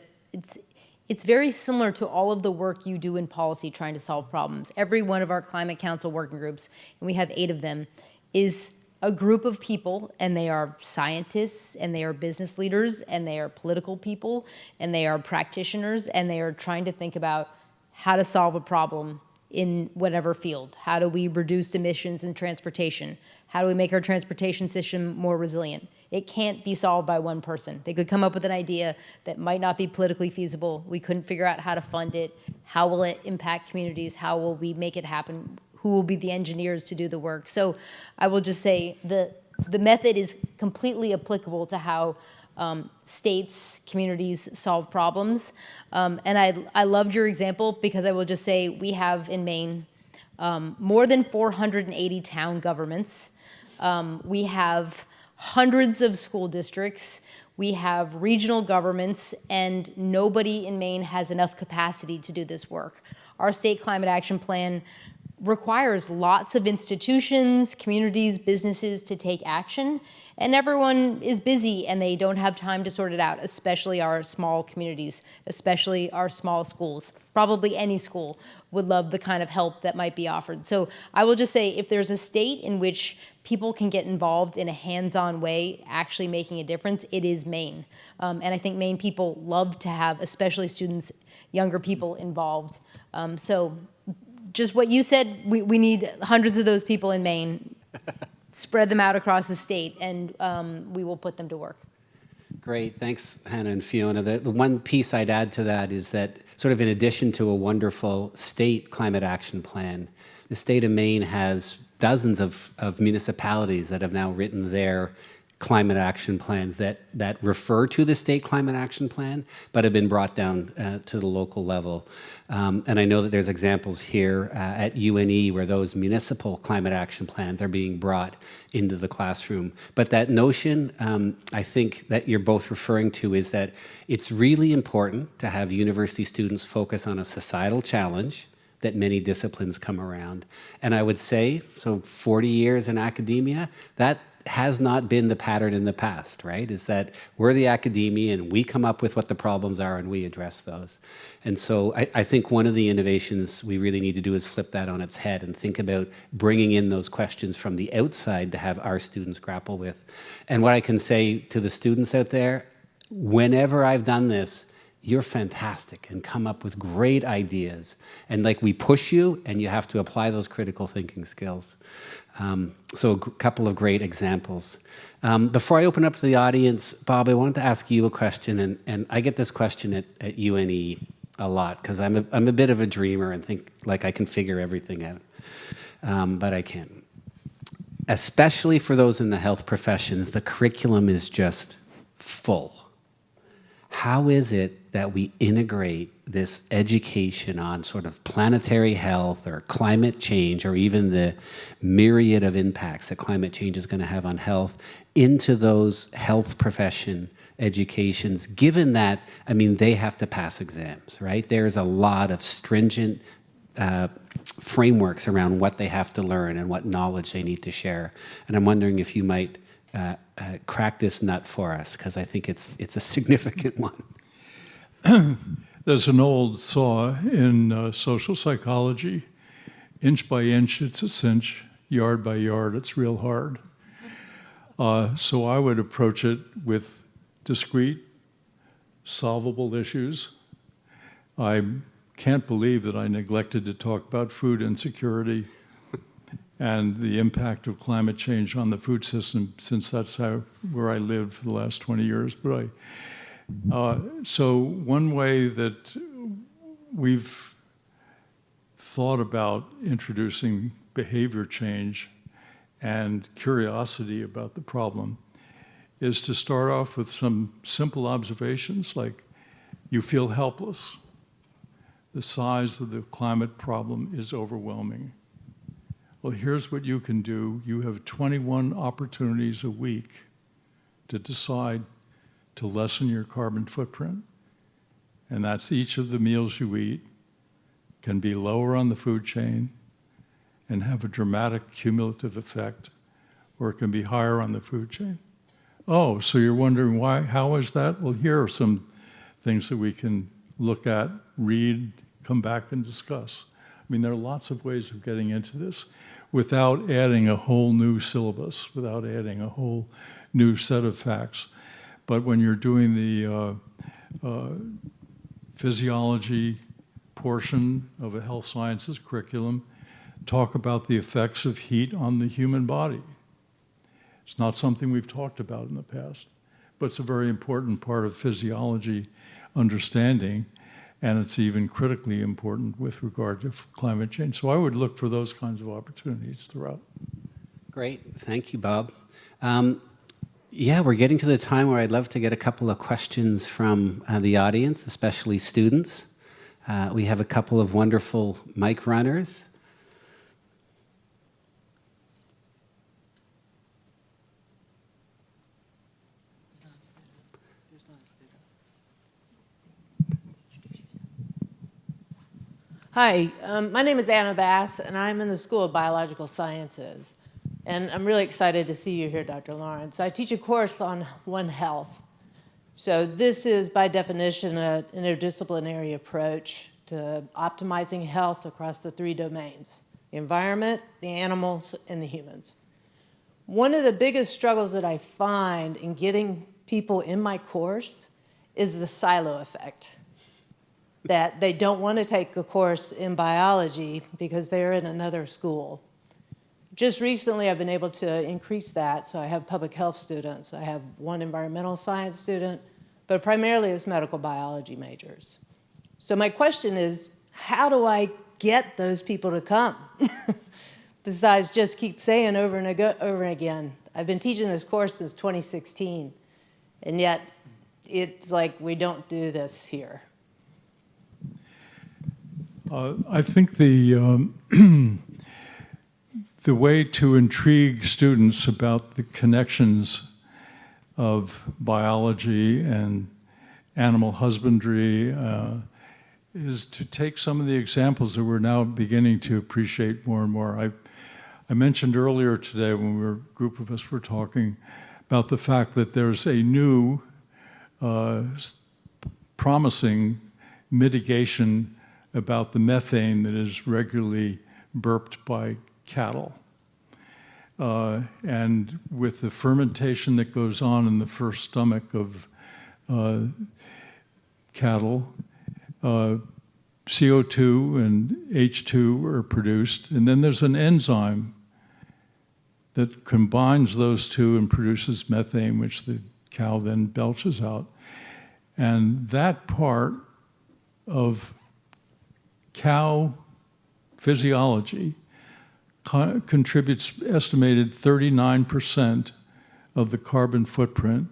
it's very similar to all of the work you do in policy trying to solve problems. Every one of our Climate Council working groups, and we have 8 of them, is a group of people, and they are scientists, and they are business leaders, and they are political people, and they are practitioners, and they are trying to think about how to solve a problem in whatever field. How do we reduce emissions in transportation? How do we make our transportation system more resilient? It can't be solved by one person. They could come up with an idea that might not be politically feasible. We couldn't figure out how to fund it. How will it impact communities? How will we make it happen? Who will be the engineers to do the work? So I will just say the method is completely applicable to how states, communities solve problems. And I loved your example because I will just say we have in Maine more than 480 town governments. We have hundreds of school districts. We have regional governments, and nobody in Maine has enough capacity to do this work. Our state climate action plan requires lots of institutions, communities, businesses to take action, and everyone is busy and they don't have time to sort it out, especially our small communities, especially our small schools. Probably any school would love the kind of help that might be offered. So I will just say, if there's a state in which people can get involved in a hands-on way, actually making a difference, it is Maine. And I think Maine people love to have, especially students, younger people involved. So just what you said, we need hundreds of those people in Maine. Spread them out across the state, and we will put them to work. Great, thanks, Hannah and Fiona. The one piece I'd add to that is that, sort of in addition to a wonderful state climate action plan, the state of Maine has dozens of municipalities that have now written their climate action plans that refer to the state climate action plan, but have been brought down to the local level. And I know that there's examples here at UNE where those municipal climate action plans are being brought into the classroom. But that notion, I think that you're both referring to, is that it's really important to have university students focus on a societal challenge that many disciplines come around. And I would say, so 40 years in academia, that has not been the pattern in the past, right? Is that we're the academia and we come up with what the problems are and we address those. And so I think one of the innovations we really need to do is flip that on its head and think about bringing in those questions from the outside to have our students grapple with. And what I can say to the students out there, whenever I've done this, you're fantastic and come up with great ideas. And like, we push you and you have to apply those critical thinking skills. So a couple of great examples. Before I open up to the audience, Bob, I wanted to ask you a question, and I get this question at UNE a lot because I'm a bit of a dreamer and think like I can figure everything out, but I can't. Especially for those in the health professions, the curriculum is just full. How is it that we integrate this education on sort of planetary health or climate change, or even the myriad of impacts that climate change is going to have on health, into those health profession educations, given that, I mean, they have to pass exams, right? There's a lot of stringent frameworks around what they have to learn and what knowledge they need to share. And I'm wondering if you might crack this nut for us, because I think it's a significant one. There's an old saw in social psychology: inch by inch, it's a cinch; yard by yard, it's real hard. So I would approach it with discrete, solvable issues. I can't believe that I neglected to talk about food insecurity and the impact of climate change on the food system, since that's where I lived for the last 20 years. But so one way that we've thought about introducing behavior change and curiosity about the problem is to start off with some simple observations, like, you feel helpless. The size of the climate problem is overwhelming. Well, here's what you can do. You have 21 opportunities a week to decide to lessen your carbon footprint. And that's each of the meals you eat can be lower on the food chain and have a dramatic cumulative effect, or it can be higher on the food chain. Oh, so you're wondering why? How is that? Well, here are some things that we can look at, read, come back and discuss. I mean, there are lots of ways of getting into this without adding a whole new syllabus, without adding a whole new set of facts. But when you're doing the physiology portion of a health sciences curriculum, talk about the effects of heat on the human body. It's not something we've talked about in the past, but it's a very important part of physiology understanding. And it's even critically important with regard to climate change. So I would look for those kinds of opportunities throughout. Great, thank you, Bob. Yeah, we're getting to the time where I'd love to get a couple of questions from the audience, especially students. We have a couple of wonderful mic runners. Hi, my name is Anna Bass, and I'm in the School of Biological Sciences. And I'm really excited to see you here, Dr. Lawrence. I teach a course on One Health. So this is, by definition, an interdisciplinary approach to optimizing health across the three domains: the environment, the animals, and the humans. One of the biggest struggles that I find in getting people in my course is the silo effect. That they don't want to take a course in biology because they're in another school. Just recently, I've been able to increase that, so I have public health students. I have one environmental science student, but primarily it's medical biology majors. So my question is, how do I get those people to come? Besides just keep saying over and again. I've been teaching this course since 2016, and yet it's like we don't do this here. I think the the way to intrigue students about the connections of biology and animal husbandry is to take some of the examples that we're now beginning to appreciate more and more. I mentioned earlier today when a group of us were talking about the fact that there's a new promising mitigation about the methane that is regularly burped by cattle. And with the fermentation that goes on in the first stomach of cattle, CO2 and H2 are produced, and then there's an enzyme that combines those two and produces methane, which the cow then belches out. And that part of cow physiology contributes estimated 39% of the carbon footprint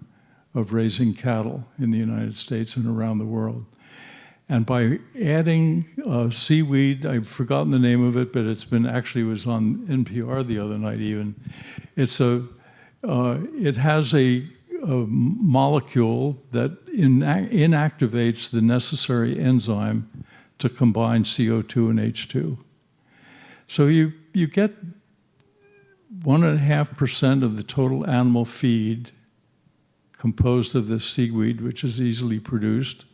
of raising cattle in the United States and around the world. And by adding seaweed, I've forgotten the name of it, but it's been actually was on NPR the other night even. It has a molecule that inactivates the necessary enzyme to combine CO2 and H2. So you get 1.5% of the total animal feed composed of this seaweed, which is easily produced,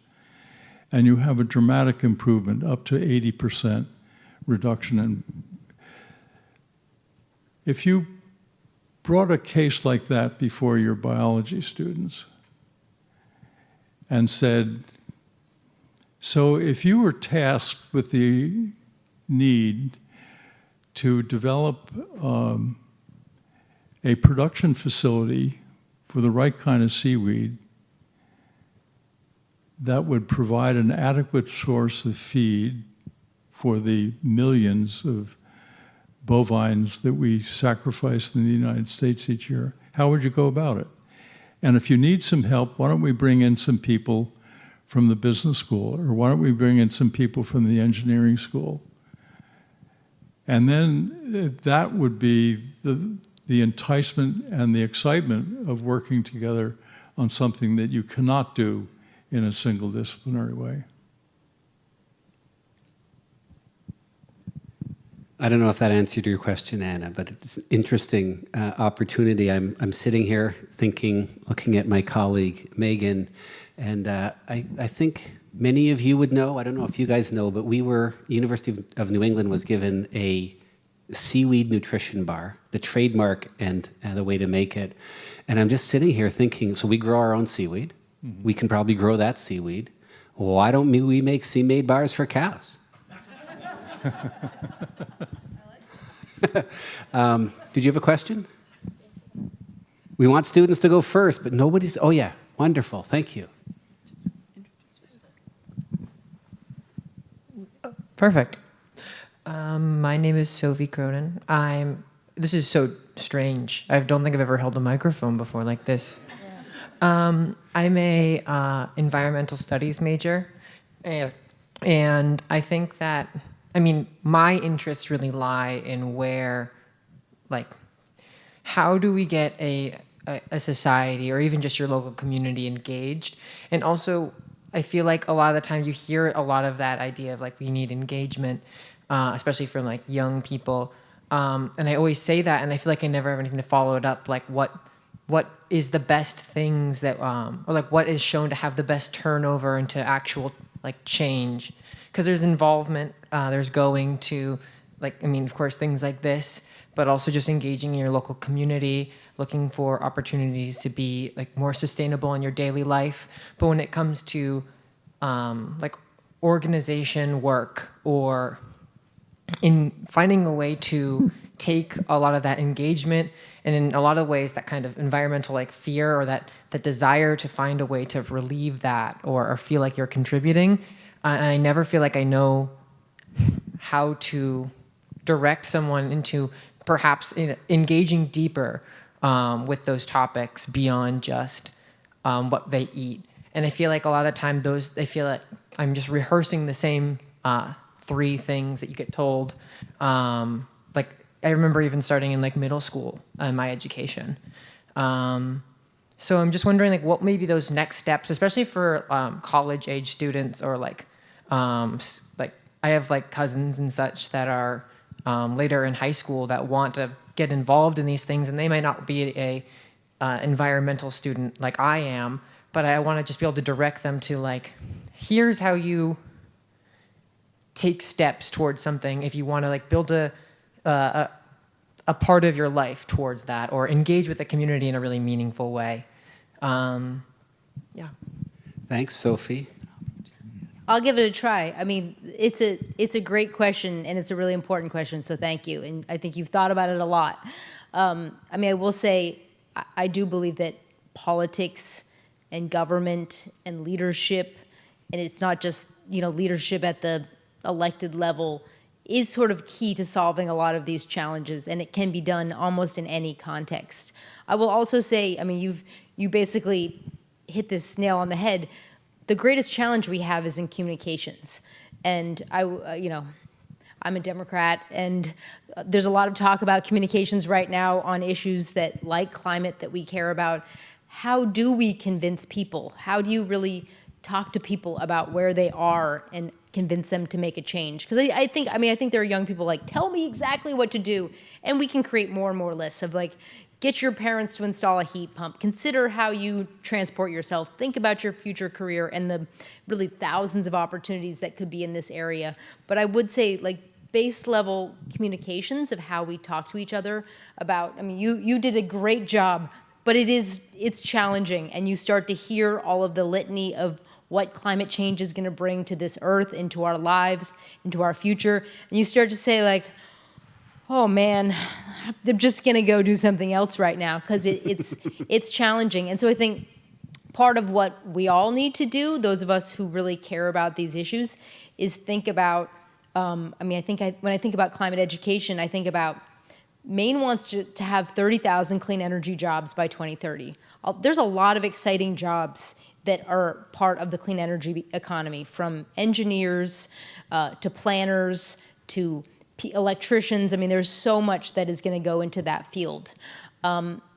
and you have a dramatic improvement, up to 80% reduction in. If you brought a case like that before your biology students and said, so if you were tasked with the need to develop a production facility for the right kind of seaweed that would provide an adequate source of feed for the millions of bovines that we sacrifice in the United States each year, how would you go about it? And if you need some help, why don't we bring in some people from the business school, or why don't we bring in some people from the engineering school? And then that would be the enticement and the excitement of working together on something that you cannot do in a single disciplinary way. I don't know if that answered your question, Anna, but it's an interesting opportunity. I'm sitting here thinking, looking at my colleague, Megan, and I think many of you would know, I don't know if you guys know, but University of New England was given a seaweed nutrition bar, the trademark and the way to make it. And I'm just sitting here thinking, so we grow our own seaweed. Mm-hmm. We can probably grow that seaweed. Why don't we make sea-made bars for cows? Did you have a question? We want students to go first, but nobody's. Oh, yeah. Wonderful. Thank you. Perfect. My name is Sophie Cronin. This is so strange. I don't think I've ever held a microphone before like this. I'm a environmental studies major, and I think that, I mean, my interests really lie in where, like, how do we get a society or even just your local community engaged? And also, I feel like a lot of the time you hear a lot of that idea of like we need engagement, especially from like young people. And I always say that, and I feel like I never have anything to follow it up. Like what is the best things that, or like what is shown to have the best turnover into actual like change? Because there's involvement, there's going to, like, I mean, of course, things like this, but also just engaging in your local community, looking for opportunities to be like more sustainable in your daily life. But when it comes to like organization work or in finding a way to take a lot of that engagement and in a lot of ways that kind of environmental like fear or that desire to find a way to relieve that or feel like you're contributing, and I never feel like I know how to direct someone into perhaps engaging deeper with those topics beyond just what they eat. And I feel like a lot of the time they feel like I'm just rehearsing the same 3 things that you get told. Like I remember even starting in like middle school in my education. So I'm just wondering like what may be those next steps, especially for college age students or like I have like cousins and such that are later in high school that want to get involved in these things, and they might not be a environmental student like I am, but I want to just be able to direct them to like, here's how you take steps towards something if you want to like build a part of your life towards that or engage with the community in a really meaningful way. Yeah. Thanks, Sophie. I'll give it a try. I mean, it's a great question, and it's a really important question, so thank you. And I think you've thought about it a lot. I mean, I will say, I do believe that politics and government and leadership, and it's not just, leadership at the elected level, is sort of key to solving a lot of these challenges, and it can be done almost in any context. I will also say, I mean, you basically hit this nail on the head. The greatest challenge we have is in communications. And I'm a Democrat, and there's a lot of talk about communications right now on issues that, like climate, that we care about. How do we convince people? How do you really talk to people about where they are and convince them to make a change? Because I think there are young people like, tell me exactly what to do. And we can create more and more lists of like, get your parents to install a heat pump. Consider how you transport yourself. Think about your future career and the really thousands of opportunities that could be in this area. But I would say like base level communications of how we talk to each other about, I mean, you did a great job, but it's challenging. And you start to hear all of the litany of what climate change is going to bring to this earth, into our lives, into our future. And you start to say like, oh man, I'm just going to go do something else right now because it's challenging. And so I think part of what we all need to do, those of us who really care about these issues, is think about, when I think about climate education, I think about Maine wants to have 30,000 clean energy jobs by 2030. There's a lot of exciting jobs that are part of the clean energy economy, from engineers to planners to electricians. I mean, there's so much that is going to go into that field.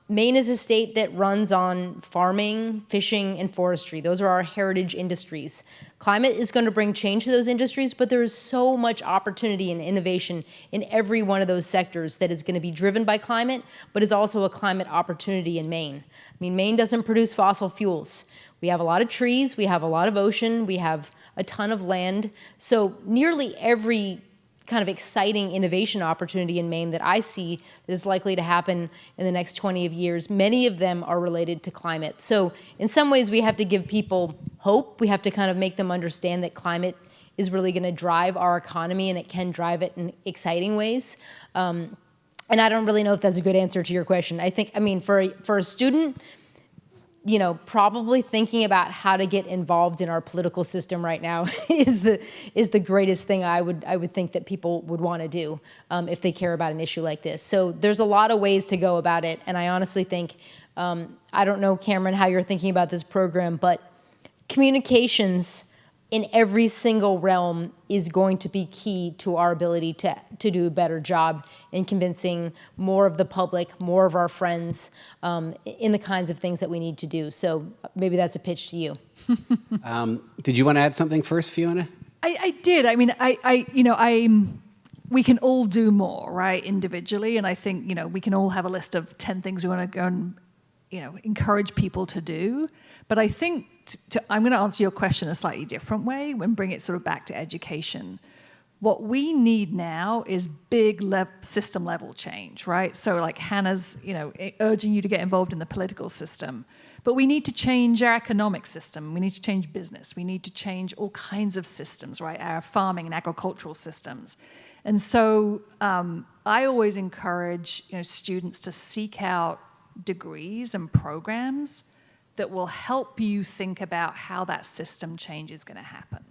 Maine is a state that runs on farming, fishing, and forestry. Those are our heritage industries. Climate is going to bring change to those industries, but there is so much opportunity and innovation in every one of those sectors that is going to be driven by climate, but is also a climate opportunity in Maine. I mean, Maine doesn't produce fossil fuels. We have a lot of trees, we have a lot of ocean, we have a ton of land. So nearly every kind of exciting innovation opportunity in Maine that I see that is likely to happen in the next 20 years, many of them are related to climate. So in some ways, we have to give people hope. We have to kind of make them understand that climate is really going to drive our economy, and it can drive it in exciting ways. And I don't really know if that's a good answer to your question. I think, I mean, for a student, probably thinking about how to get involved in our political system right now is the greatest thing I would think that people would want to do if they care about an issue like this. So there's a lot of ways to go about it, and I honestly think, I don't know, Cameron, how you're thinking about this program, but communications in every single realm is going to be key to our ability to do a better job in convincing more of the public, more of our friends, in the kinds of things that we need to do. So maybe that's a pitch to you. Did you want to add something first, Fiona? I did. I mean, we can all do more, right, individually, and I think, we can all have a list of 10 things we want to go and, encourage people to do. But I think I'm going to answer your question a slightly different way and bring it sort of back to education. What we need now is big system level change, right? So like Hannah's, urging you to get involved in the political system. But we need to change our economic system. We need to change business. We need to change all kinds of systems, right? Our farming and agricultural systems. And so I always encourage students to seek out degrees and programs that will help you think about how that system change is going to happen,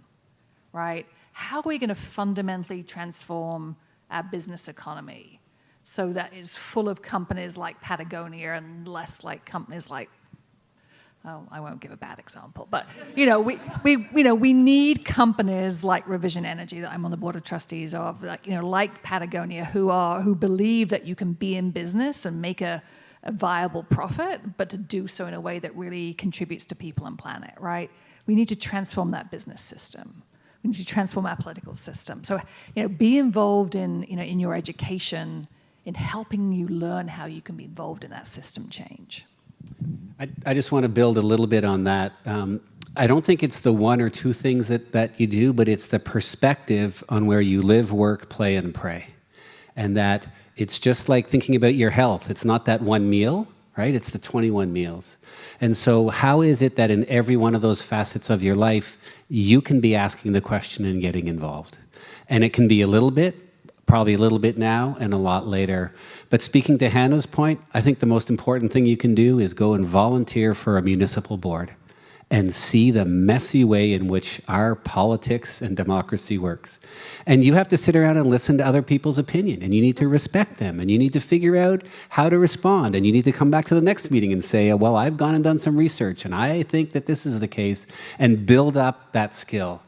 right? How are we going to fundamentally transform our business economy so that is full of companies like Patagonia and less like companies like, I won't give a bad example, but we need companies like Revision Energy that I'm on the board of trustees of, like Patagonia, who believe that you can be in business and make a viable profit, but to do so in a way that really contributes to people and planet, right? We need to transform that business system. We need to transform our political system. So, be involved in your education, in helping you learn how you can be involved in that system change. I just want to build a little bit on that. I don't think it's the one or two things that you do, but it's the perspective on where you live, work, play, and pray. And that it's just like thinking about your health. It's not that one meal, right? It's the 21 meals. And so how is it that in every one of those facets of your life, you can be asking the question and getting involved? And it can be a little bit, probably a little bit now and a lot later. But speaking to Hannah's point, I think the most important thing you can do is go and volunteer for a municipal board and see the messy way in which our politics and democracy works. And you have to sit around and listen to other people's opinion, and you need to respect them, and you need to figure out how to respond, and you need to come back to the next meeting and say, well, I've gone and done some research, and I think that this is the case, and build up that skill.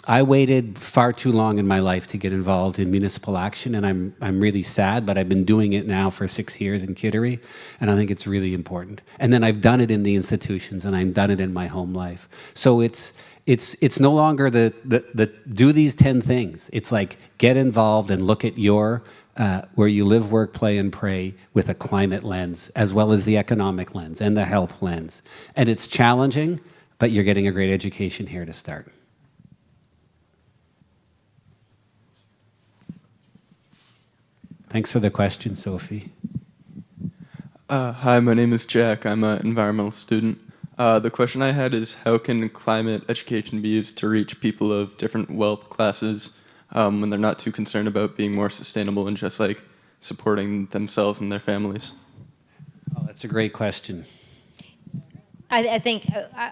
I waited far too long in my life to get involved in municipal action, and I'm really sad, but I've been doing it now for 6 years in Kittery, and I think it's really important. And then I've done it in the institutions, and I've done it in my home life. So it's no longer the do these 10 things. It's like get involved and look at your where you live, work, play, and pray with a climate lens, as well as the economic lens and the health lens. And it's challenging, but you're getting a great education here to start. Thanks for the question, Sophie. Hi, my name is Jack. I'm an environmental student. The question I had is, how can climate education be used to reach people of different wealth classes when they're not too concerned about being more sustainable and just like supporting themselves and their families? Oh, that's a great question. I think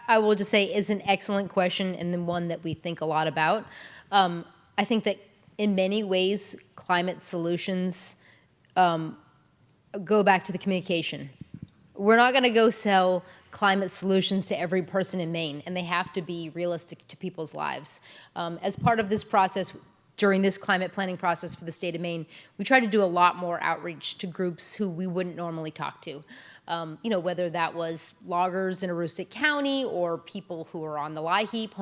I will just say it's an excellent question and the one that we think a lot about. I think that in many ways, climate solutions go back to the communication. We're not going to go sell climate solutions to every person in Maine, and they have to be realistic to people's lives. As part of this process, during this climate planning process for the state of Maine, we try to do a lot more outreach to groups who we wouldn't normally talk to. Whether that was loggers in Aroostook County or people who are on the LIHEAP,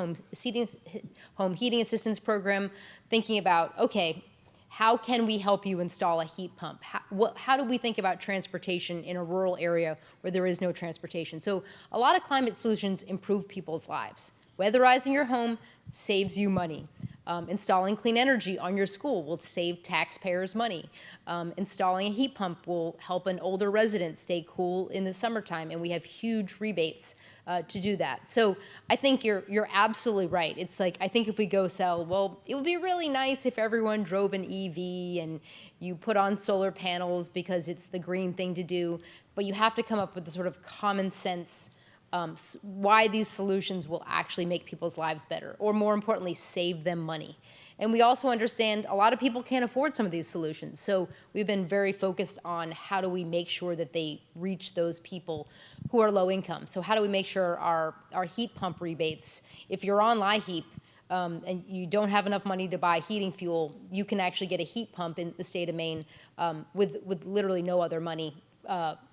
home heating assistance program, thinking about, okay, how can we help you install a heat pump? How do we think about transportation in a rural area where there is no transportation? So a lot of climate solutions improve people's lives. Weatherizing your home saves you money. Installing clean energy on your school will save taxpayers money. Installing a heat pump will help an older resident stay cool in the summertime, and we have huge rebates to do that. So I think you're absolutely right. It's like, I think if we go sell, well, it would be really nice if everyone drove an EV and you put on solar panels because it's the green thing to do, but you have to come up with the sort of common sense why these solutions will actually make people's lives better, or more importantly, save them money. And we also understand a lot of people can't afford some of these solutions. So we've been very focused on how do we make sure that they reach those people who are low income. So how do we make sure our heat pump rebates, if you're on LIHEAP, and you don't have enough money to buy heating fuel, you can actually get a heat pump in the state of Maine with literally no other money.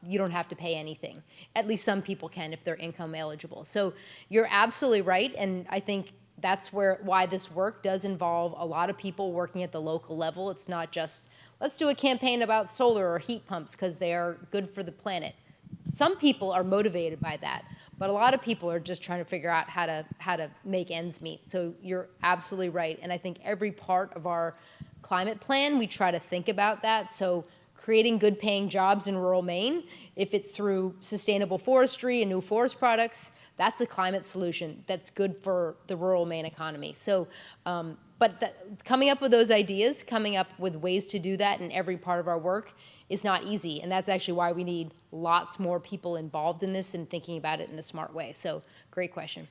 You don't have to pay anything. At least some people can if they're income eligible. So you're absolutely right, and I think that's why this work does involve a lot of people working at the local level. It's not just, let's do a campaign about solar or heat pumps because they are good for the planet. Some people are motivated by that, but a lot of people are just trying to figure out how to make ends meet. So you're absolutely right, and I think every part of our climate plan, we try to think about that. So creating good paying jobs in rural Maine, if it's through sustainable forestry and new forest products, that's a climate solution that's good for the rural Maine economy. So, coming up with those ideas, coming up with ways to do that in every part of our work is not easy. And that's actually why we need lots more people involved in this and thinking about it in a smart way. So great question.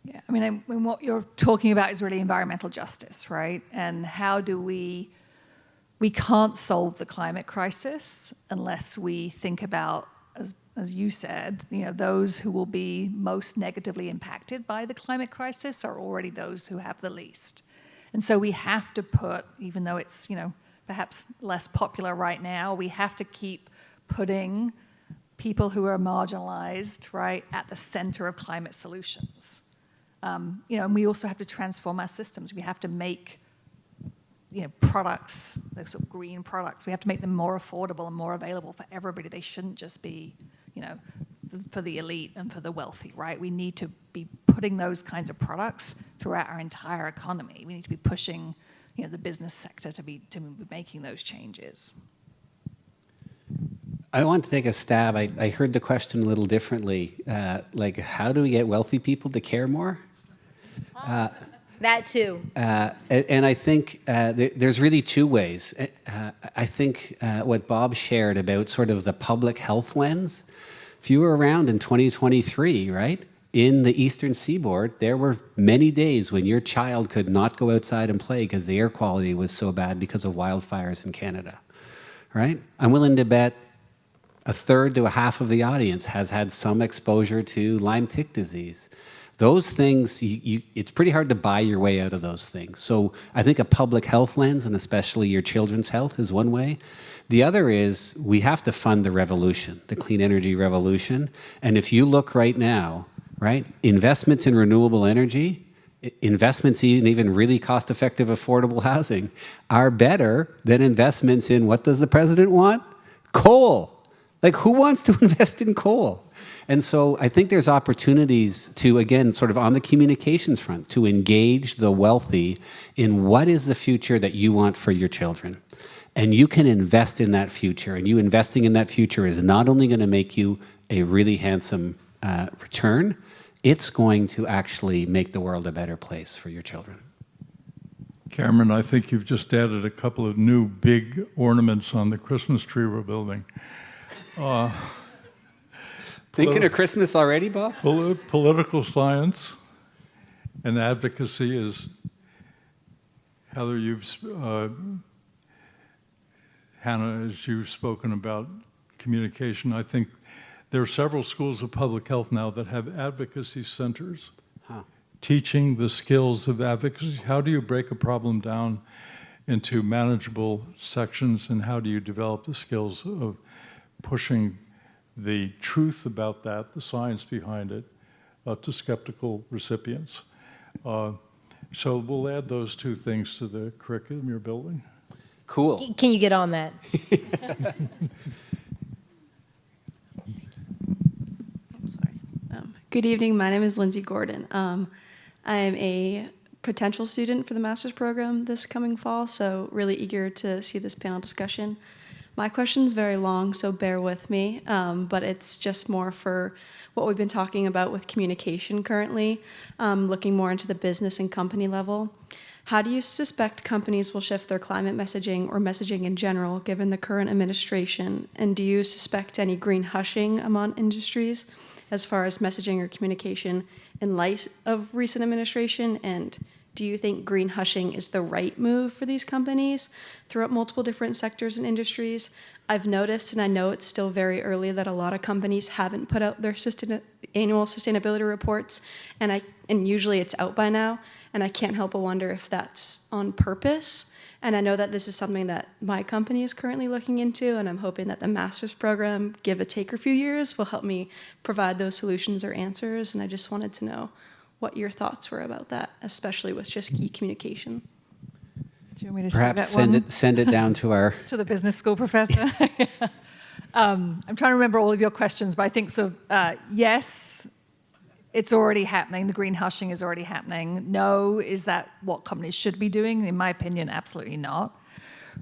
Yeah, I mean, what you're talking about is really environmental justice, right? And how do we can't solve the climate crisis unless we think about, as you said, those who will be most negatively impacted by the climate crisis are already those who have the least. And so we have to put, even though it's, perhaps less popular right now, we have to keep putting people who are marginalized, right, at the center of climate solutions. And we also have to transform our systems. We have to make products, those sort of green products, we have to make them more affordable and more available for everybody. They shouldn't just be, for the elite and for the wealthy, right? We need to be putting those kinds of products throughout our entire economy. We need to be pushing, the business sector to be making those changes. I want to take a stab. I heard the question a little differently. Like, how do we get wealthy people to care more? That too. And I think there's really two ways. I think what Bob shared about sort of the public health lens, if you were around in 2023, right, in the Eastern Seaboard, there were many days when your child could not go outside and play because the air quality was so bad because of wildfires in Canada, right? I'm willing to bet a third to a half of the audience has had some exposure to Lyme tick disease. Those things, it's pretty hard to buy your way out of those things. So I think a public health lens, and especially your children's health, is one way. The other is we have to fund the revolution, the clean energy revolution. And if you look right now, right, investments in renewable energy, investments in even really cost-effective, affordable housing are better than investments in, what does the president want? Coal. Like, who wants to invest in coal? And so I think there's opportunities to, again, sort of on the communications front, to engage the wealthy in what is the future that you want for your children. And you can invest in that future. And you investing in that future is not only going to make you a really handsome return, it's going to actually make the world a better place for your children. Cameron, I think you've just added a couple of new big ornaments on the Christmas tree we're building. Thinking of Christmas already, Bob? Political science and advocacy is, Heather, Hannah, as you've spoken about communication, I think there are several schools of public health now that have advocacy centers, teaching the skills of advocacy. How do you break a problem down into manageable sections, and how do you develop the skills of pushing the truth about that, the science behind it, to skeptical recipients? So we'll add those two things to the curriculum you're building. Cool. Can you get on that? I'm sorry. Good evening. My name is Lindsay Gordon. I am a potential student for the master's program this coming fall, so really eager to see this panel discussion. My question's very long, so bear with me, but it's just more for what we've been talking about with communication currently, looking more into the business and company level. How do you suspect companies will shift their climate messaging or messaging in general given the current administration? And do you suspect any green hushing among industries? as far as messaging or communication in light of recent administration? And do you think green hushing is the right move for these companies throughout multiple different sectors and industries? I've noticed, and I know it's still very early, that a lot of companies haven't put out their annual sustainability reports, and usually it's out by now, and I can't help but wonder if that's on purpose. And I know that this is something that my company is currently looking into, and I'm hoping that the master's program, give or take a few years, will help me provide those solutions or answers. And I just wanted to know what your thoughts were about that, especially with just e-communication. Do you want me to Perhaps take that one? send it down to our To the business school professor. I'm trying to remember all of your questions, but I think so. Yes, it's already happening. The green hushing is already happening. No, is that what companies should be doing? In my opinion, absolutely not.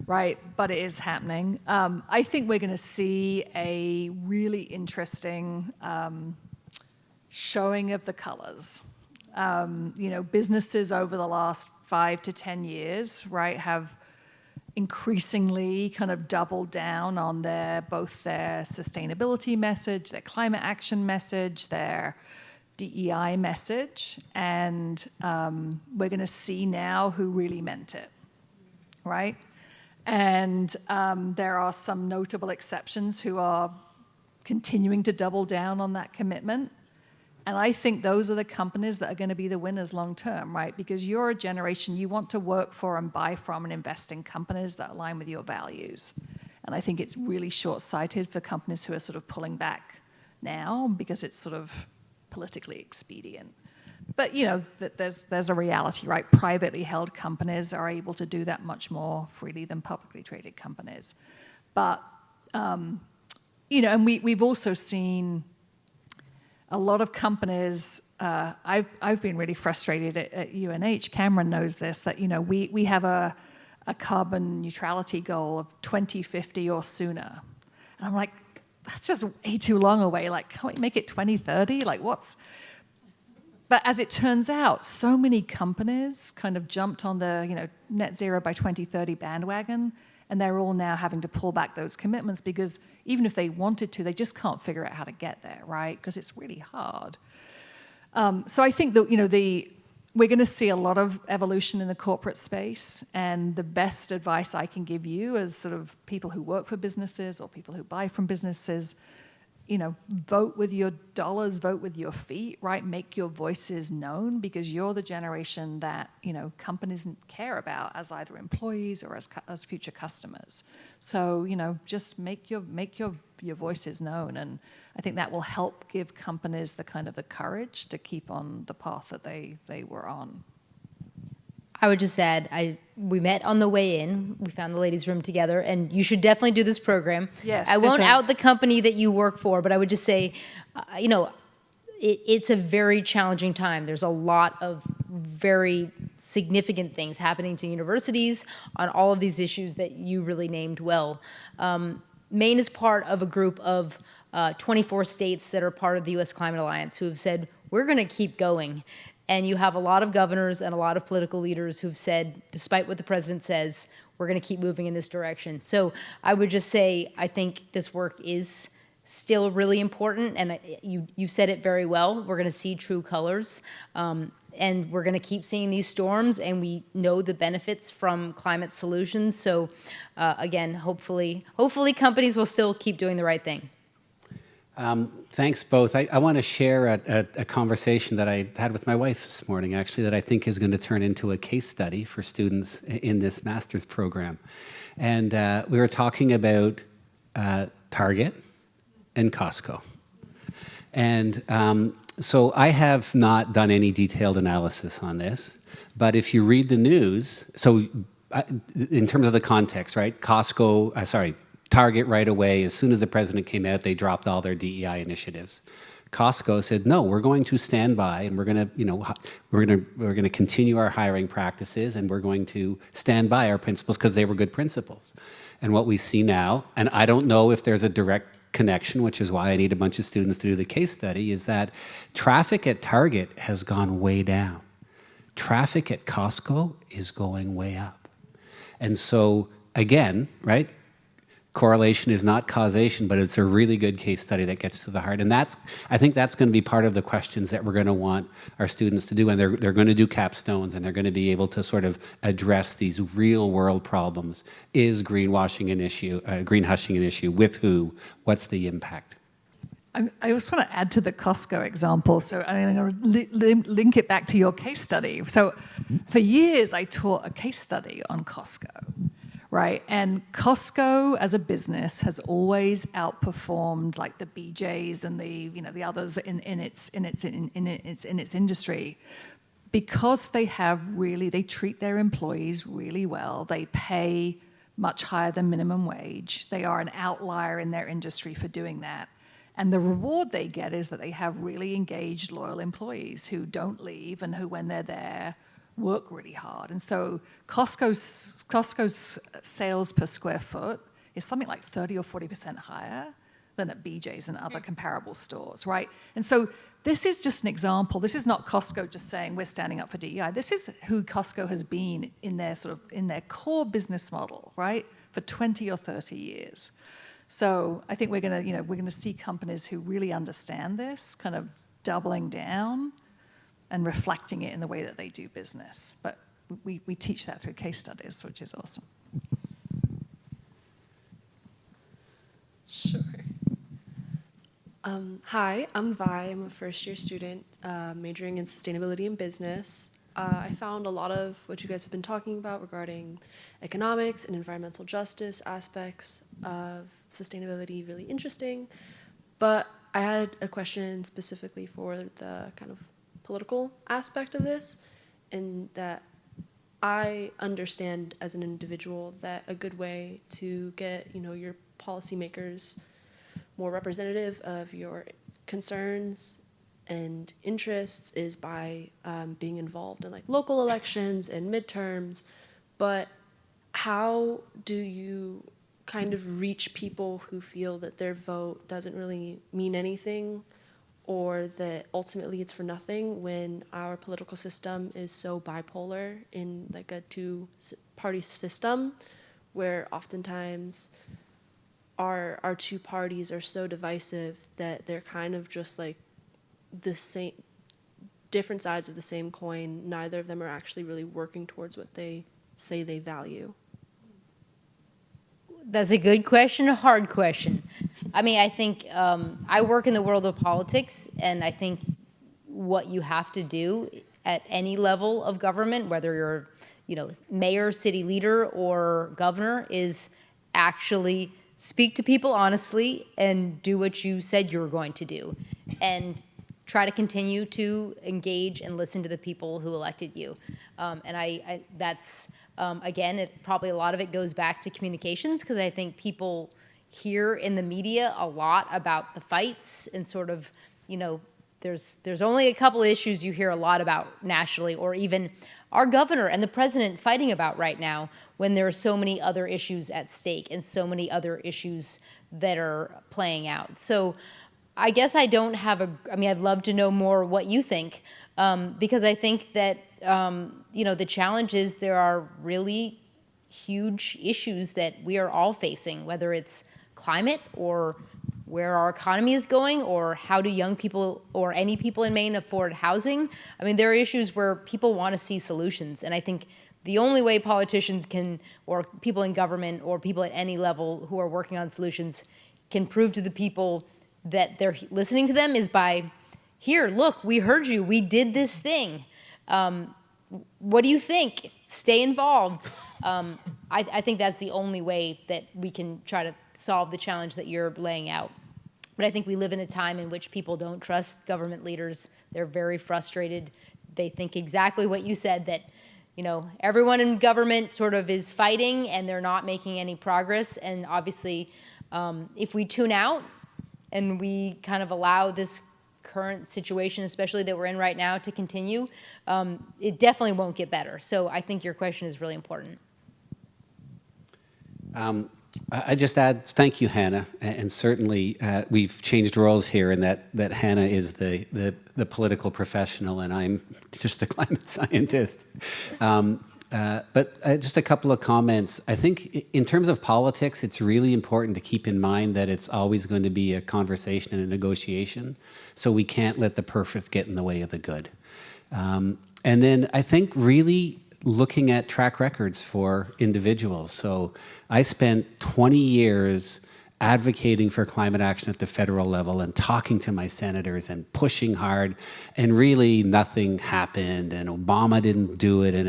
Right, but it is happening. I think we're going to see a really interesting showing of the colors. Businesses over the last 5 to 10 years, right, have increasingly kind of doubled down on both their sustainability message, their climate action message, their DEI message, and we're going to see now who really meant it, right? And there are some notable exceptions who are continuing to double down on that commitment. And I think those are the companies that are going to be the winners long term, right? Because you're a generation, you want to work for and buy from and invest in companies that align with your values. And I think it's really short-sighted for companies who are sort of pulling back now because it's sort of politically expedient. But, there's a reality, right? Privately held companies are able to do that much more freely than publicly traded companies. But, and we've also seen a lot of companies, I've been really frustrated at UNH, Cameron knows this, that, we have a carbon neutrality goal of 2050 or sooner. And I'm like, that's just way too long away. Like, can't we make it 2030? But as it turns out, so many companies kind of jumped on the, net zero by 2030 bandwagon, and they're all now having to pull back those commitments because even if they wanted to, they just can't figure out how to get there, right? Because it's really hard. So I think that, we're going to see a lot of evolution in the corporate space, and the best advice I can give you as sort of people who work for businesses or people who buy from businesses, vote with your dollars, vote with your feet, right? Make your voices known because you're the generation that, companies care about as either employees or as future customers. So, just make your voices known. And I think that will help give companies the courage to keep on the path that they were on. I would just add, we met on the way in. We found the ladies' room together, and you should definitely do this program. Yes, I won't definitely. out the company that you work for, but I would just say, it's a very challenging time. There's a lot of very significant things happening to universities on all of these issues that you really named well. Maine is part of a group of 24 states that are part of the U.S. Climate Alliance who have said, we're going to keep going. And you have a lot of governors and a lot of political leaders who've said, despite what the president says, we're going to keep moving in this direction. So I would just say, I think this work is still really important. And you said it very well. We're going to see true colors. And we're going to keep seeing these storms. And we know the benefits from climate solutions. So again, hopefully companies will still keep doing the right thing. Thanks both. I want to share a conversation that I had with my wife this morning, actually, that I think is going to turn into a case study for students in this master's program. And we were talking about Target and Costco. And so I have not done any detailed analysis on this, but if you read the news, so in terms of the context, right? Target right away, as soon as the president came out, they dropped all their DEI initiatives. Costco said, no, we're going to stand by and we're going to continue our hiring practices and we're going to stand by our principles because they were good principles. And what we see now, and I don't know if there's a direct connection, which is why I need a bunch of students to do the case study, is that traffic at Target has gone way down. Traffic at Costco is going way up. And so, again, right? correlation is not causation, but it's a really good case study that gets to the heart. And I think that's going to be part of the questions that we're going to want our students to do. And they're going to do capstones, and they're going to be able to sort of address these real world problems. Is greenwashing an issue, green hushing an issue? With who? What's the impact? I also want to add to the Costco example. So I'm going to link it back to your case study. So for years, I taught a case study on Costco, right? And Costco as a business has always outperformed like the BJ's and the others in its industry, because they treat their employees really well. They pay much higher than minimum wage. They are an outlier in their industry for doing that. And the reward they get is that they have really engaged, loyal employees who don't leave and who, when they're there, work really hard. And so Costco's sales per square foot is something like 30 or 40% higher than at BJ's and other comparable stores, right? And so this is just an example. This is not Costco just saying we're standing up for DEI. This is who Costco has been in their core business model, right, for 20 or 30 years. So I think we're going to see companies who really understand this kind of doubling down and reflecting it in the way that they do business. But we teach that through case studies, which is awesome. Sure. Hi, I'm Vi. I'm a first-year student majoring in sustainability and business. I found a lot of what you guys have been talking about regarding economics and environmental justice aspects of sustainability really interesting, but I had a question specifically for the kind of political aspect of this, in that I understand as an individual that a good way to get, your policymakers more representative of your concerns and interests is by being involved in like local elections and midterms. But how do you kind of reach people who feel that their vote doesn't really mean anything, or that ultimately it's for nothing, when our political system is so bipolar in like a two-party system, where oftentimes our two parties are so divisive that they're kind of just like the same, different sides of the same coin. Neither of them are actually really working towards what they say they value. That's a good question, a hard question. I mean, I think I work in the world of politics, and I think what you have to do at any level of government, whether you're, mayor, city leader, or governor, is actually speak to people honestly and do what you said you were going to do, and try to continue to engage and listen to the people who elected you. And that's, again, probably a lot of it goes back to communications, because I think people hear in the media a lot about the fights and sort of, there's only a couple of issues you hear a lot about nationally, or even our governor and the president fighting about right now, when there are so many other issues at stake and so many other issues that are playing out. So I guess I don't have I'd love to know more what you think, because I think that, the challenge is there are really huge issues that we are all facing, whether it's climate or where our economy is going, or how do young people or any people in Maine afford housing. I mean, there are issues where people want to see solutions. And I think the only way politicians can, or people in government, or people at any level who are working on solutions can prove to the people that they're listening to them is by, here, look, we heard you, we did this thing. What do you think? Stay involved. I think that's the only way that we can try to solve the challenge that you're laying out. But I think we live in a time in which people don't trust government leaders. They're very frustrated. They think exactly what you said, that everyone in government sort of is fighting and they're not making any progress. And obviously, if we tune out and we kind of allow this current situation, especially that we're in right now, to continue, it definitely won't get better. So I think your question is really important. I just add, thank you, Hannah. And certainly we've changed roles here, in that Hannah is the political professional and I'm just the climate scientist. Just a couple of comments. I think in terms of politics, it's really important to keep in mind that it's always going to be a conversation and a negotiation. So we can't let the perfect get in the way of the good. And then I think really looking at track records for individuals. So I spent 20 years advocating for climate action at the federal level and talking to my senators and pushing hard, and really nothing happened, and Obama didn't do it, and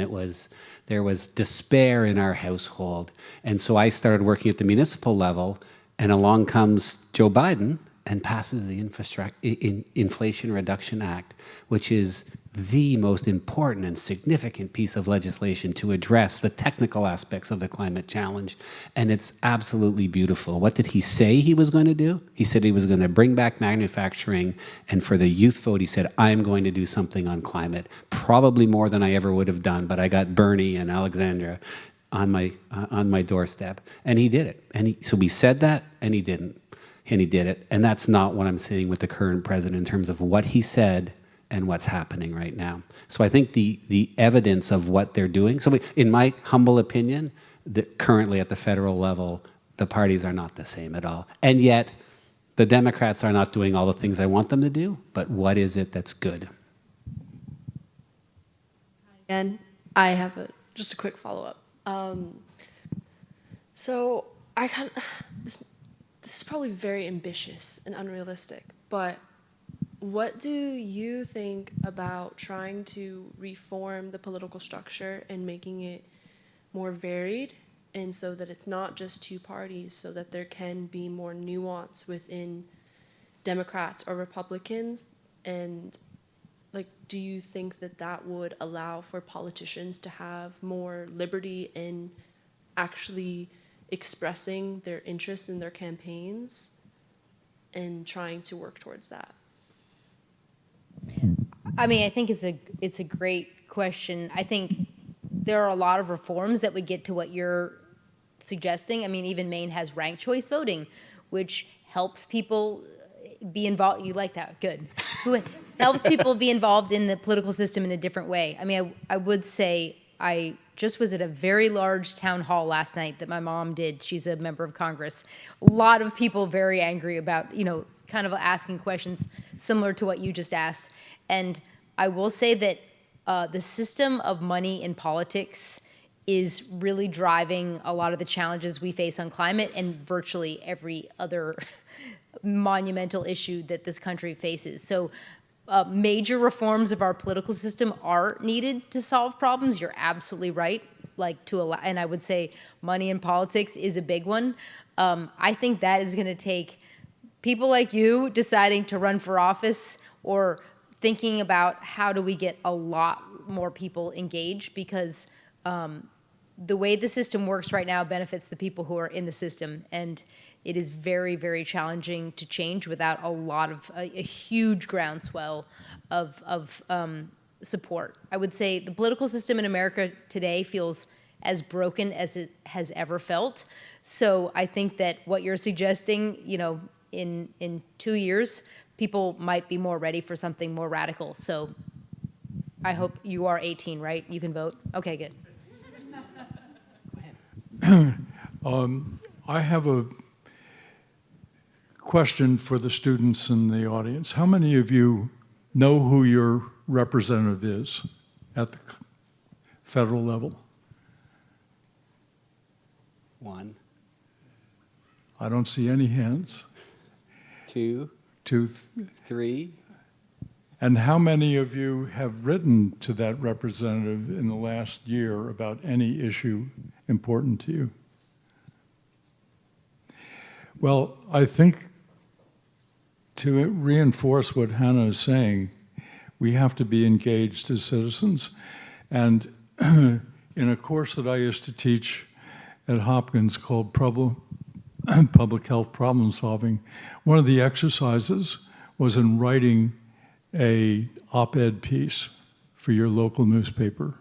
there was despair in our household. And so I started working at the municipal level, and along comes Joe Biden and passes the Inflation Reduction Act, which is the most important and significant piece of legislation to address the technical aspects of the climate challenge. And it's absolutely beautiful. What did he say he was going to do? He said he was going to bring back manufacturing, and for the youth vote, he said, I'm going to do something on climate, probably more than I ever would have done, but I got Bernie and Alexandra on my doorstep, and he did it. So we said that, and he didn't. And he did it. And that's not what I'm seeing with the current president in terms of what he said and what's happening right now. So I think the evidence of what they're doing, so in my humble opinion, currently at the federal level, the parties are not the same at all. And yet, the Democrats are not doing all the things I want them to do, but what is it that's good? And I have just a quick follow-up. So I this is probably very ambitious and unrealistic, but what do you think about trying to reform the political structure and making it more varied, and so that it's not just two parties, so that there can be more nuance within Democrats or Republicans? And do you think that that would allow for politicians to have more liberty in actually expressing their interests in their campaigns and trying to work towards that? I mean, I think it's a great question. I think there are a lot of reforms that would get to what you're suggesting. I mean, even Maine has ranked choice voting, which helps people be involved. You like that? Good. Helps people be involved in the political system in a different way. I mean, I would say I just was at a very large town hall last night that my mom did. She's a member of Congress. A lot of people very angry about, kind of asking questions similar to what you just asked. And I will say that the system of money in politics is really driving a lot of the challenges we face on climate and virtually every other monumental issue that this country faces. So major reforms of our political system are needed to solve problems. You're absolutely right. And I would say money in politics is a big one. I think that is going to take people like you deciding to run for office or thinking about how do we get a lot more people engaged, because the way the system works right now benefits the people who are in the system, and it is very, very challenging to change without a huge groundswell of support. I would say the political system in America today feels as broken as it has ever felt. So I think that what you're suggesting, in 2 years, people might be more ready for something more radical. So I hope you are 18, right? You can vote? Okay, good. I have a question for the students in the audience. How many of you know who your representative is at the federal level? One. I don't see any hands. Two. Three. And how many of you have written to that representative in the last year about any issue important to you? Well, I think to reinforce what Hannah is saying, we have to be engaged as citizens. And in a course that I used to teach at Hopkins called Public Health Problem Solving, one of the exercises was in writing a op-ed piece for your local newspaper.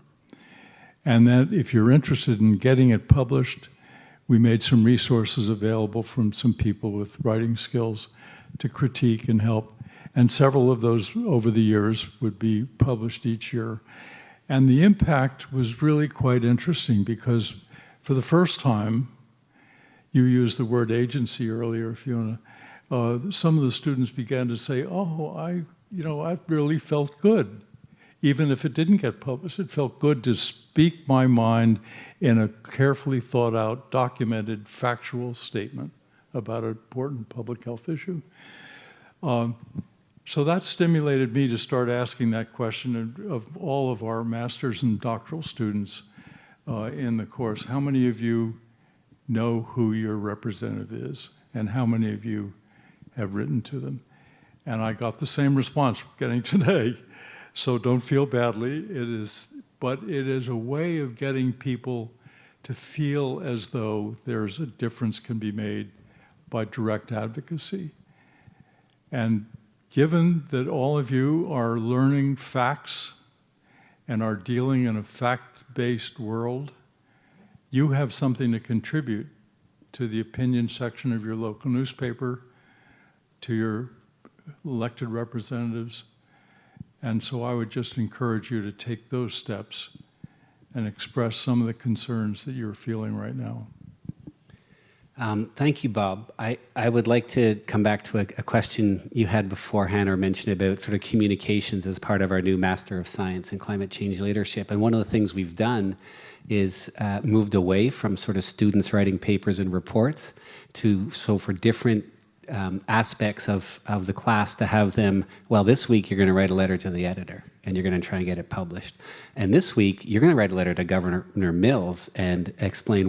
And that if you're interested in getting it published, we made some resources available from some people with writing skills to critique and help. And several of those over the years would be published each year. And the impact was really quite interesting because for the first time, you used the word agency earlier, Fiona, some of the students began to say, oh, I really felt good. Even if it didn't get published, it felt good to speak my mind in a carefully thought out, documented, factual statement about an important public health issue. So that stimulated me to start asking that question of all of our master's and doctoral students in the course. How many of you know who your representative is, and how many of you have written to them? And I got the same response we're getting today. So don't feel badly. But it is a way of getting people to feel as though there's a difference can be made by direct advocacy. And given that all of you are learning facts and are dealing in a fact-based world, you have something to contribute to the opinion section of your local newspaper, to your elected representatives. And so I would just encourage you to take those steps and express some of the concerns that you're feeling right now. Thank you, Bob. I would like to come back to a question you had before, Hannah mentioned about sort of communications as part of our new Master of Science in Climate Change Leadership. And one of the things we've done is moved away from sort of students writing papers and reports so for different aspects of the class to have them, well, this week you're going to write a letter to the editor and you're going to try and get it published. And this week you're going to write a letter to Governor Mills and explain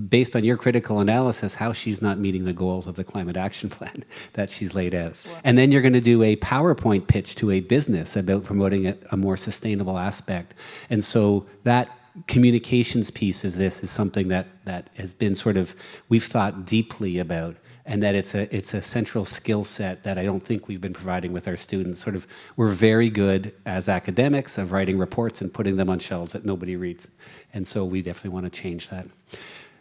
based on your critical analysis how she's not meeting the goals of the climate action plan that she's laid out. Excellent. And then you're going to do a PowerPoint pitch to a business about promoting a more sustainable aspect. And so that communications piece is something that has been sort of, we've thought deeply about, and that it's a central skill set that I don't think we've been providing with our students. Sort of, we're very good as academics of writing reports and putting them on shelves that nobody reads. And so we definitely want to change that.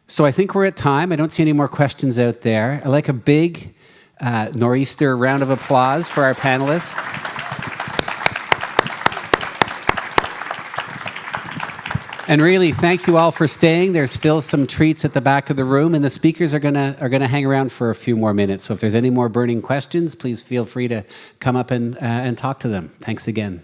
So I think we're at time. I don't see any more questions out there. I'd like a big nor'easter round of applause for our panelists. And really, thank you all for staying. There's still some treats at the back of the room, and the speakers are gonna hang around for a few more minutes. So if there's any more burning questions, please feel free to come up and talk to them. Thanks again.